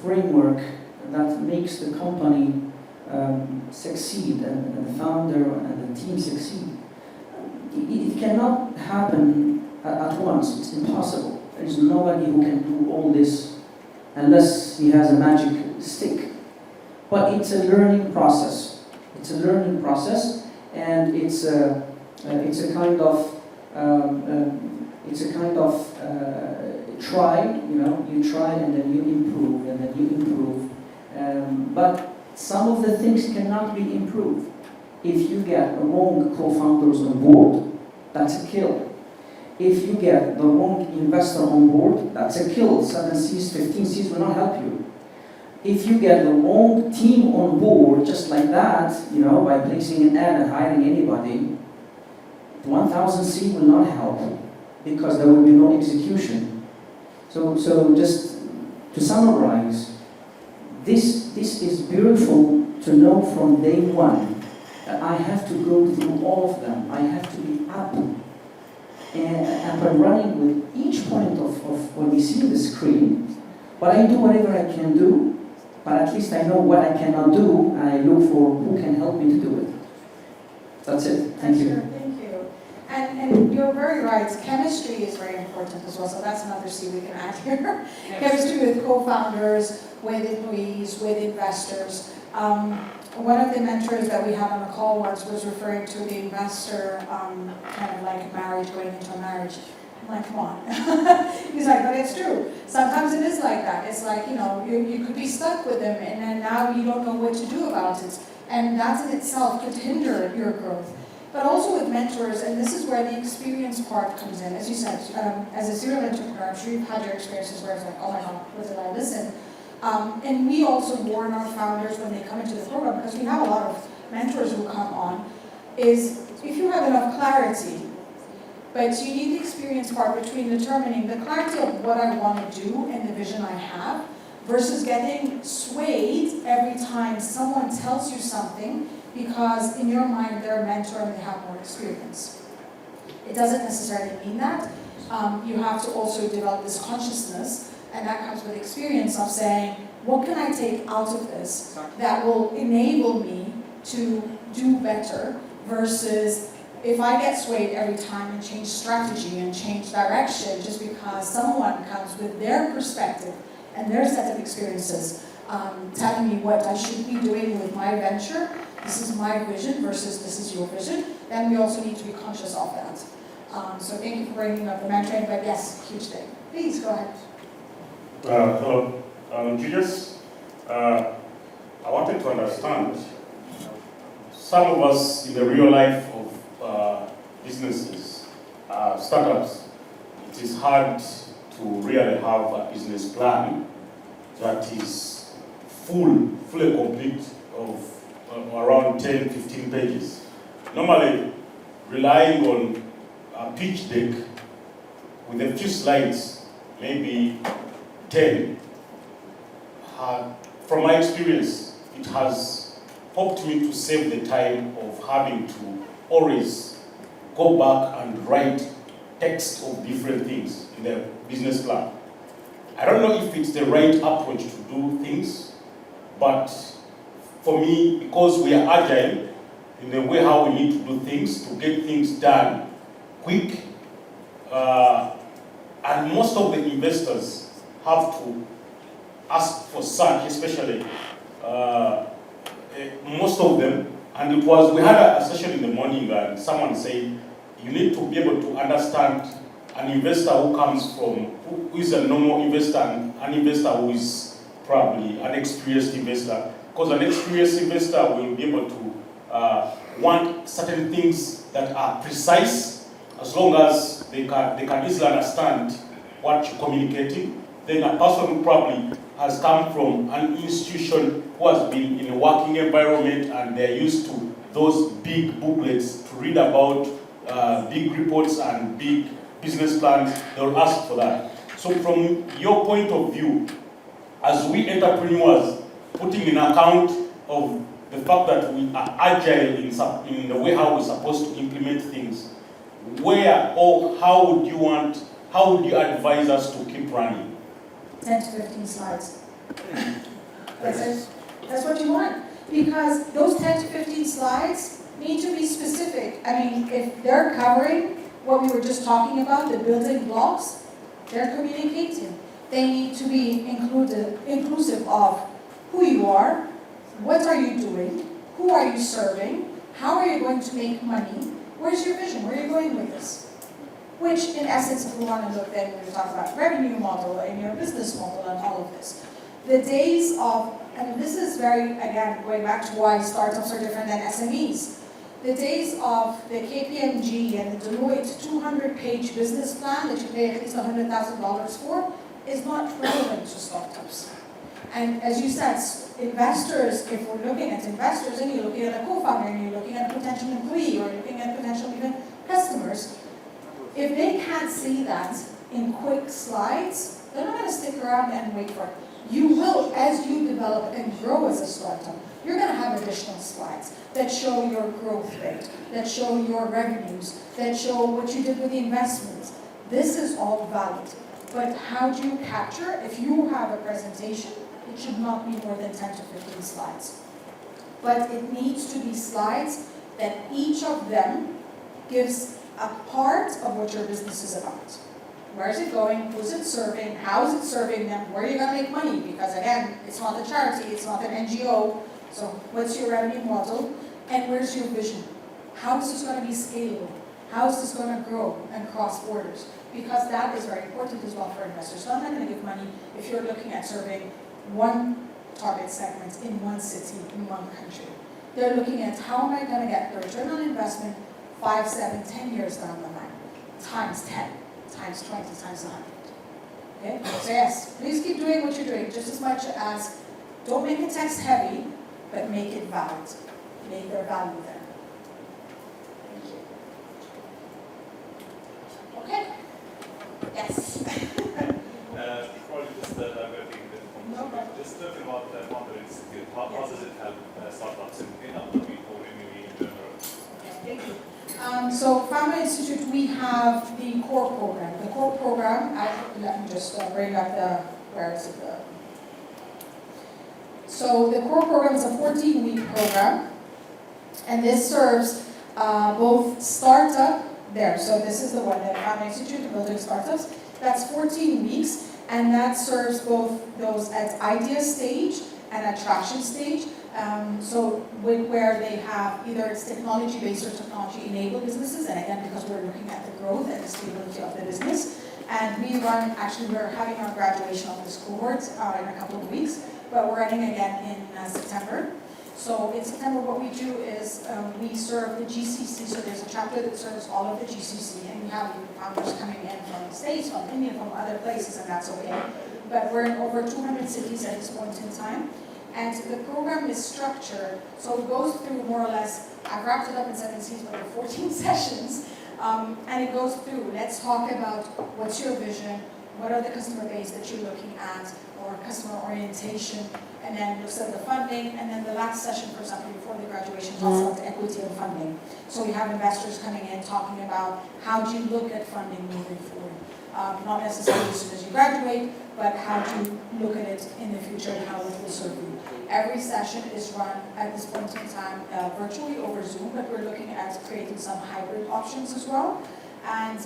framework that makes the company succeed and the founder and the team succeed. It cannot happen at once. It's impossible. There is nobody who can do all this unless he has a magic stick. But it's a learning process. It's a learning process. And it's a kind of try. You try and then you improve and then you improve. But some of the things cannot be improved. If you get the wrong co-founders on board, that's a kill. If you get the wrong investor on board, that's a kill. 7 Cs, 15 Cs will not help you. If you get the wrong team on board, just like that, by placing an ad and hiring anybody, 1000 C will not help because there will be no execution. So just to summarize, this is beautiful to know from day one that I have to go through all of them. I have to be up and running with each point of what we see on the screen. But I do whatever I can do. But at least I know what I cannot do, and I look for who can help me to do it. That's it. Thank you. Sure, thank you. And you're very right. Chemistry is very important as well. So that's another C we can add here. Chemistry with co-founders, with employees, with investors. One of the mentors that we had on a call once was referring to the investor kind of like marriage, going into a marriage. I'm like, come on. He's like, but it's true. Sometimes it is like that. It's like, you could be stuck with them and then now you don't know what to do about it. And that in itself could hinder your growth. But also with mentors, and this is where the experience part comes in. As you said, as a serial entrepreneur, I'm sure you've had your experiences where it's like, oh my God, what did I listen? And we also warn our founders when they come into the program, because we have a lot of mentors who come on, is if you have enough clarity, but you need the experience part between determining the clarity of what I want to do and the vision I have versus getting swayed every time someone tells you something because in your mind they're a mentor and they have more experience. It doesn't necessarily mean that. You have to also develop this consciousness, and that comes with experience of saying, what can I take out of this that will enable me to do better versus if I get swayed every time and change strategy and change direction just because someone comes with their perspective and their set of experiences telling me what I should be doing with my venture, this is my vision versus this is your vision, then we also need to be conscious of that. So thank you for bringing up the mentoring, but yes, huge thing. Please, go ahead. Hello, Julius. I wanted to understand some of us in the real life of businesses, startups, it is hard to really have a business plan that is fully complete of around 10, 15 pages. Normally, relying on a pitch deck with a few slides, maybe 10, from my experience, it has helped me to save the time of having to always go back and write text of different things in the business plan. I don't know if it's the right approach to do things, but for me, because we are agile in the way how we need to do things, to get things done quick, and most of the investors have to ask for such, especially most of them. And it was, we had a session in the morning and someone said, you need to be able to understand an investor who comes from, who is a normal investor and an investor who is probably an experienced investor. Because an experienced investor will be able to want certain things that are precise, as long as they can easily understand what you're communicating. Then a person who probably has come from an institution who has been in a working environment and they're used to those big booklets to read about big reports and big business plans, they'll ask for that. So from your point of view, as we entrepreneurs, putting in account of the fact that we are agile in the way how we're supposed to implement things, where or how would you advise us to keep running? 10 to 15 slides. That's it. That's what you want. Because those 10 to 15 slides need to be specific. I mean, if they're covering what we were just talking about, the building blocks, they're communicating. They need to be inclusive of who you are, what are you doing, who are you serving, how are you going to make money, where's your vision, where are you going with this? Which, in essence, if we want to look then, we talk about revenue model and your business model and all of this. The days of, and this is very, again, going back to why startups are different than SMEs. The days of the KPMG and the Deloitte 200-page business plan that you pay at least $100,000 for is not relevant to startups. And as you said, investors, if we're looking at investors and you're looking at a co-founder and you're looking at a potential employee or looking at potential even customers, if they can't see that in quick slides, they're not going to stick around and wait for it. You will, as you develop and grow as a startup, you're going to have additional slides that show your growth rate, that show your revenues, that show what you did with the investments. This is all valid. But how do you capture? If you have a presentation, it should not be more than 10 to 15 slides. But it needs to be slides that each of them gives a part of what your business is about. Where is it going? Who's it serving? How is it serving them? Where are you going to make money? Because again, it's not a charity, it's not an NGO. So what's your revenue model? And where's your vision? How is this going to be scalable? How is this going to grow and cross borders? Because that is very important as well for investors. So I'm not going to give money if you're looking at serving one target segment in one city, in one country. They're looking at how am I going to get the return on investment 5, 7, 10 years down the line, times 10, times 20, times 100. Okay? So yes, please keep doing what you're doing, just as much as don't make it text heavy, but make it valid. Make their value there. Thank you. Okay? Yes. Probably just diverting a bit from No problem. just talking about the Founder Institute. How does it help startups in Abu Dhabi or maybe in general? Thank you. So Founder Institute, we have the core program. The core program, let me just bring up where is it? So the core program is a 14-week program, and this serves both startup there. So this is the one, the Founder Institute, Building Startups. That's 14 weeks, and that serves both those at idea stage and at traction stage. Where they have either it's technology-based or technology-enabled businesses, and again, because we're looking at the growth and the stability of the business. And we're having our graduation of this cohort in a couple of weeks, but we're running again in September. So in September, what we do is we serve the GCC, so there's a chapter that serves all of the GCC, and we have founders coming in from the States, from India, from other places, and that's okay. But we're in over 200 cities at this point in time. And the program is structured, so it goes through more or less, I've wrapped it up in 7 Cs, but there are 14 sessions. And it goes through, let's talk about what's your vision, what are the customer base that you're looking at, or customer orientation, and then looks at the funding, and then the last session, for example, before the graduation, talks about equity and funding. So we have investors coming in talking about how do you look at funding moving forward. Not necessarily as soon as you graduate, but how do you look at it in the future and how it will serve you. Every session is run at this point in time virtually over Zoom, but we're looking at creating some hybrid options as well. And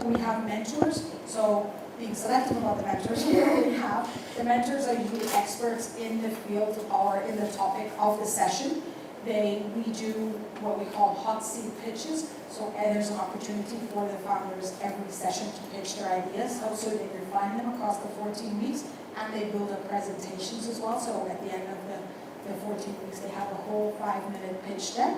we have mentors, so being selective about the mentors we already have. The mentors are usually experts in the field or in the topic of the session. We do what we call hot seat pitches, so there's an opportunity for the founders every session to pitch their ideas. So they refine them across the 14 weeks, and they build up presentations as well. So at the end of the 14 weeks, they have a whole 5-minute pitch deck.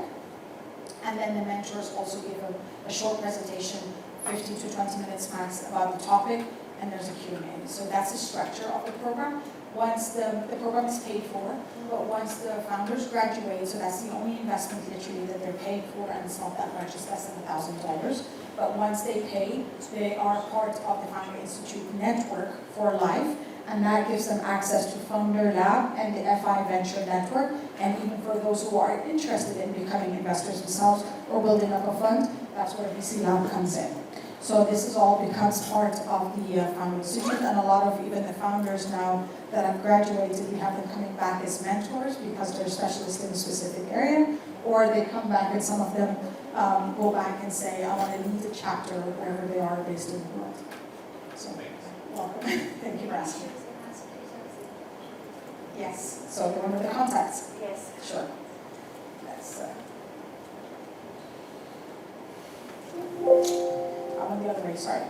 And then the mentors also give a short presentation, 15 to 20 minutes max, about the topic, and there's a Q&A. So that's the structure of the program. Once the program is paid for, but once the founders graduate, so that's the only investment literally that they're paying for, and it's not that much, it's less than $1,000. But once they pay, they are part of the Founder Institute network for life, and that gives them access to Founder Lab and the FI Venture Network, and even for those who are interested in becoming investors themselves or building up a fund, that's where VC Lab comes in. So this is all becomes part of the Founder Institute, and a lot of even the founders now that have graduated, we have them coming back as mentors because they're specialists in a specific area, or they come back and some of them go back and say, I want to lead a chapter wherever they are based in the world. So, welcome. Thank you for asking. Yes, so you want the contacts? Yes. Sure. That's, I'm on the other way, sorry.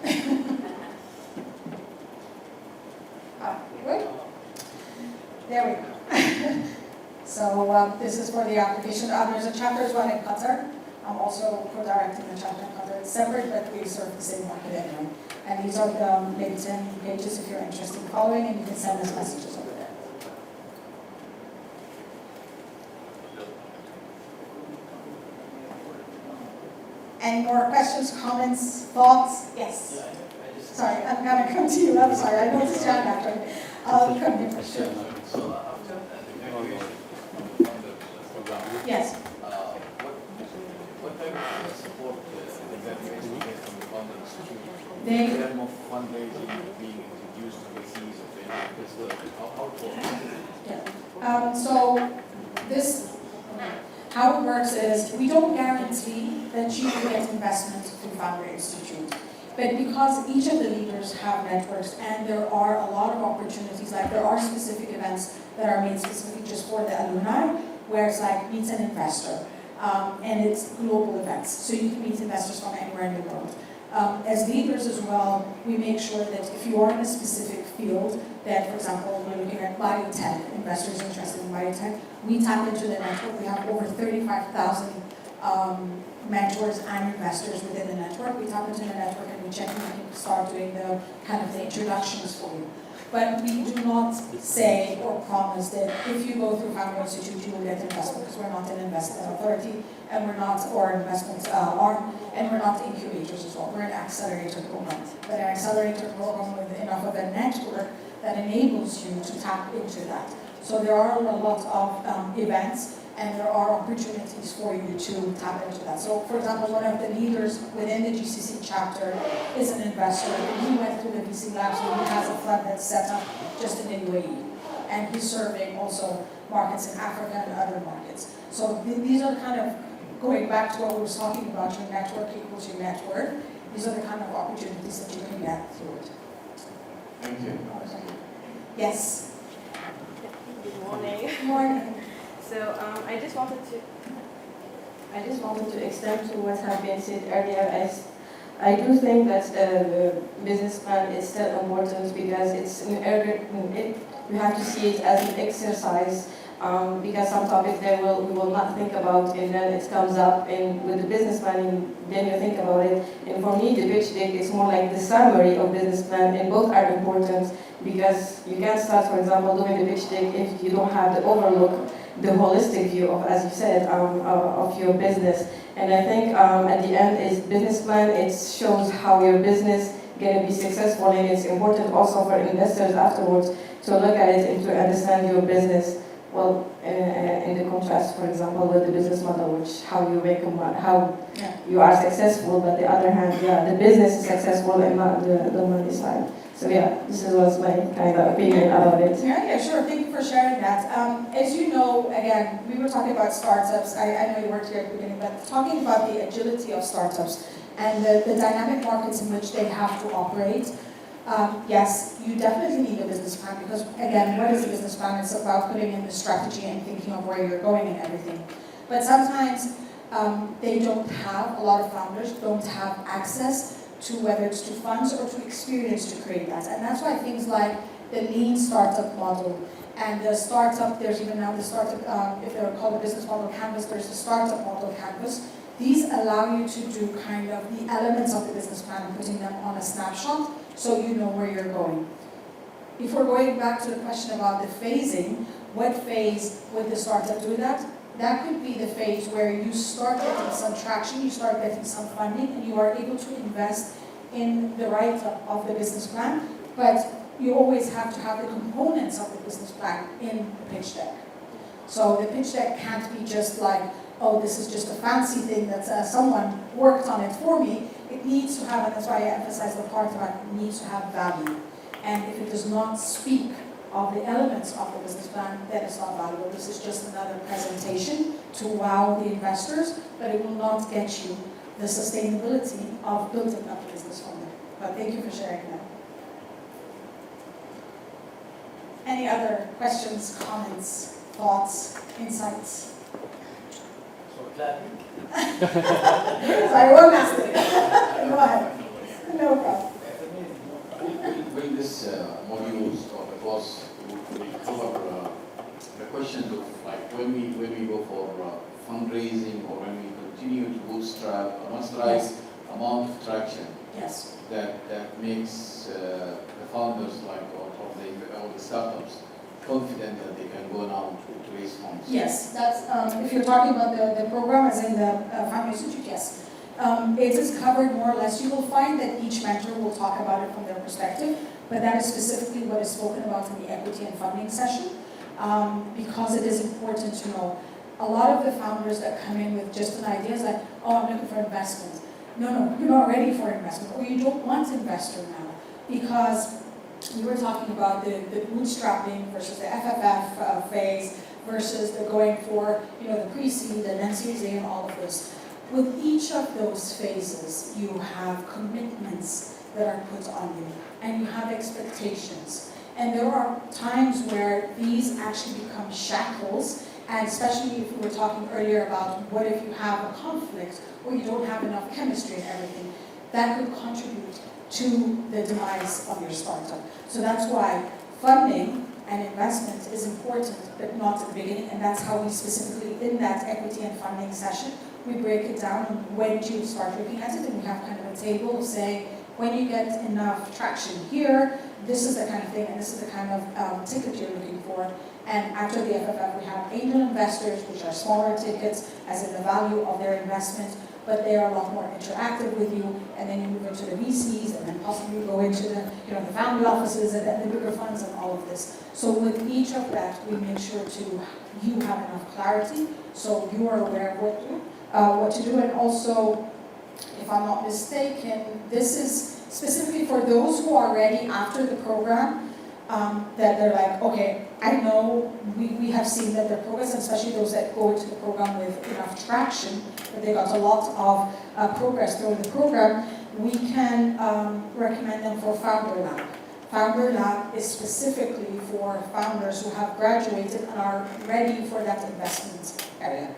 Good? There we go. So this is for the application. There's a chapter as well in Qatar. I'm also co-directing the chapter in Qatar. It's separate, but we serve the same market anyway. And these are the LinkedIn pages if you're interested in following, and you can send us messages over there. Any more questions, comments, thoughts? Yes. Sorry, I'm going to come to you. I'm sorry. I know it's John after. I'll come to you for sure. So after the graduation program, Yes. what type of support the graduates will get from the Founder Institute? They- In terms of fundraising, being introduced to VCs, how So how it works is, we don't guarantee that you will get investment through Founder Institute. But because each of the leaders have networks, and there are a lot of opportunities, like there are specific events that are made specifically just for the alumni, where it's like meet an investor, and it's global events, so you can meet investors from anywhere in the world. As leaders as well, we make sure that if you are in a specific field, that for example, we're looking at biotech, investors interested in biotech, we tap into the network. We have over 35,000 mentors and investors within the network. We tap into the network and we check in and start doing the kind of the introductions for you. But we do not say or promise that if you go through Founder Institute, you will get investment, because we're not an investment authority, and we're not, or investment arm, and we're not incubators as well. We're an accelerator program. But an accelerator program with enough of a network that enables you to tap into that. So there are a lot of events, and there are opportunities for you to tap into that. So for example, one of the leaders within the GCC chapter is an investor, and he went through the VC Lab, so he has a fund that's set up just in the UAE. And he's serving also markets in Africa and other markets. So these are kind of, going back to what we were talking about, your network equals your network. These are the kind of opportunities that you can get through it. Thank you. Yes. Good morning. Good morning. So I just wanted to extend to what had been said earlier, as I do think that the business plan is still important, because it's you have to see it as an exercise because some topics we will not think about, and then it comes up, and with the business plan, then you think about it. And for me, the pitch deck is more like the summary of business plan, and both are important because you can't start, for example, doing the pitch deck if you don't have the overlook, the holistic view of, as you said, of your business. And I think at the end is business plan. It shows how your business gonna be successful, and it's important also for investors afterwards to look at it and to understand your business. Well, in the contrast, for example, with the business model, which how you make how you are successful, but the other hand, the business is successful and not the money side. So this was my kind of opinion about it. Yeah, sure. Thank you for sharing that. As you know, again, we were talking about startups. I know you weren't here at the beginning, but talking about the agility of startups and the dynamic markets in which they have to operate. Yes, you definitely need a business plan because, again, what is a business plan? It's about putting in the strategy and thinking of where you're going and everything. But sometimes they don't have, a lot of founders don't have access to whether it's to funds or to experience to create that. And that's why things like the lean startup model and the startup, there's even now the startup, if they're called a business model canvas, there's the startup model canvas. These allow you to do kind of the elements of the business plan and putting them on a snapshot so you know where you're going. If we're going back to the question about the phasing, what phase would the startup do that? That could be the phase where you start getting some traction, you start getting some funding, and you are able to invest in the write-up of the business plan, but you always have to have the components of the business plan in the pitch deck. So the pitch deck can't be just like, oh, this is just a fancy thing that someone worked on it for me. It needs to have, and that's why I emphasize the part about it needs to have value. And if it does not speak of the elements of the business plan, then it's not valuable. This is just another presentation to wow the investors, but it will not get you the sustainability of building up a business from there. But thank you for sharing that. Any other questions, comments, thoughts, insights? So clapping. Sorry, one last thing. Go ahead. No problem. When this modules of the course will cover the questions of like when we go for fundraising or when we continue to bootstrap a much right amount of traction. Yes. That makes the founders like or the startups confident that they can go now to raise funds. Yes, that's if you're talking about the program as in the Foundry Institute, yes. It is covered more or less. You will find that each mentor will talk about it from their perspective, but that is specifically what is spoken about in the equity and funding session, because it is important to know. A lot of the founders that come in with just an idea is like, oh, I'm looking for investment. No, you're not ready for investment, or you don't want investor now, because we were talking about the bootstrapping versus the FFF phase versus the going for the pre-seed and then Series A and all of this. With each of those phases, you have commitments that are put on you, and you have expectations. And there are times where these actually become shackles, and especially if we were talking earlier about what if you have a conflict or you don't have enough chemistry and everything, that could contribute to the demise of your startup. So that's why funding and investment is important, but not at the beginning, and that's how we specifically, in that equity and funding session, we break it down when you start looking at it, and we have kind of a table saying, when you get enough traction here, this is the kind of thing, and this is the kind of ticket you're looking for. And after the FFF, we have angel investors, which are smaller tickets, as in the value of their investment, but they are a lot more interactive with you, and then you move into the VCs, and then possibly go into the the family offices, and then the bigger funds, and all of this. So with each of that, we make sure you have enough clarity, so you are aware of what to do, and also, if I'm not mistaken, this is specifically for those who are ready after the program, that they're like, okay, I know we have seen that their progress, and especially those that go into the program with enough traction, that they got a lot of progress through the program, we can recommend them for Founder Lab. Founder Lab is specifically for founders who have graduated and are ready for that investment area.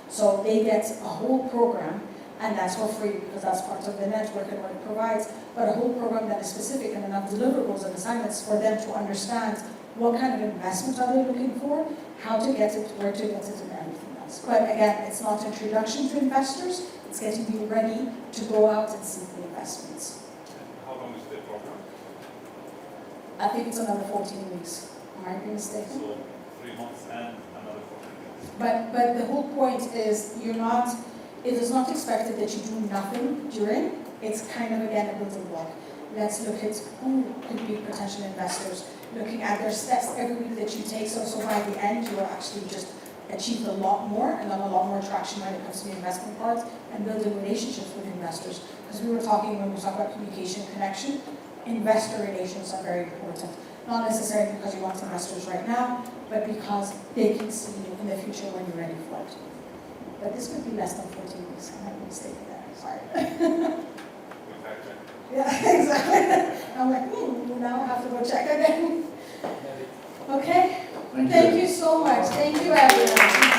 So they get a whole program, and that's for free because that's part of the network and what it provides, but a whole program that is specific and enough deliverables and assignments for them to understand what kind of investment are they looking for, how to get it, where to get it, and everything else. But again, it's not introduction to investors, it's getting you ready to go out and seek the investments. How long is the program? I think it's another 14 weeks, am I mistaken? So 3 months and another 14 weeks. But the whole point is it is not expected that you do nothing during, it's kind of again a building block. Let's look at who could be potential investors, looking at their steps every week that you take, so by the end you will actually just achieve a lot more and have a lot more traction when it comes to the investment part and building relationships with investors. Because we were talking, when we talk about communication connection, investor relations are very important. Not necessarily because you want investors right now, but because they can see you in the future when you're ready for it. But this could be less than 14 weeks, I made a mistake there, sorry. In fact, Yeah, exactly. I'm like, now I have to go check again. Okay, thank you so much. Thank you, everyone.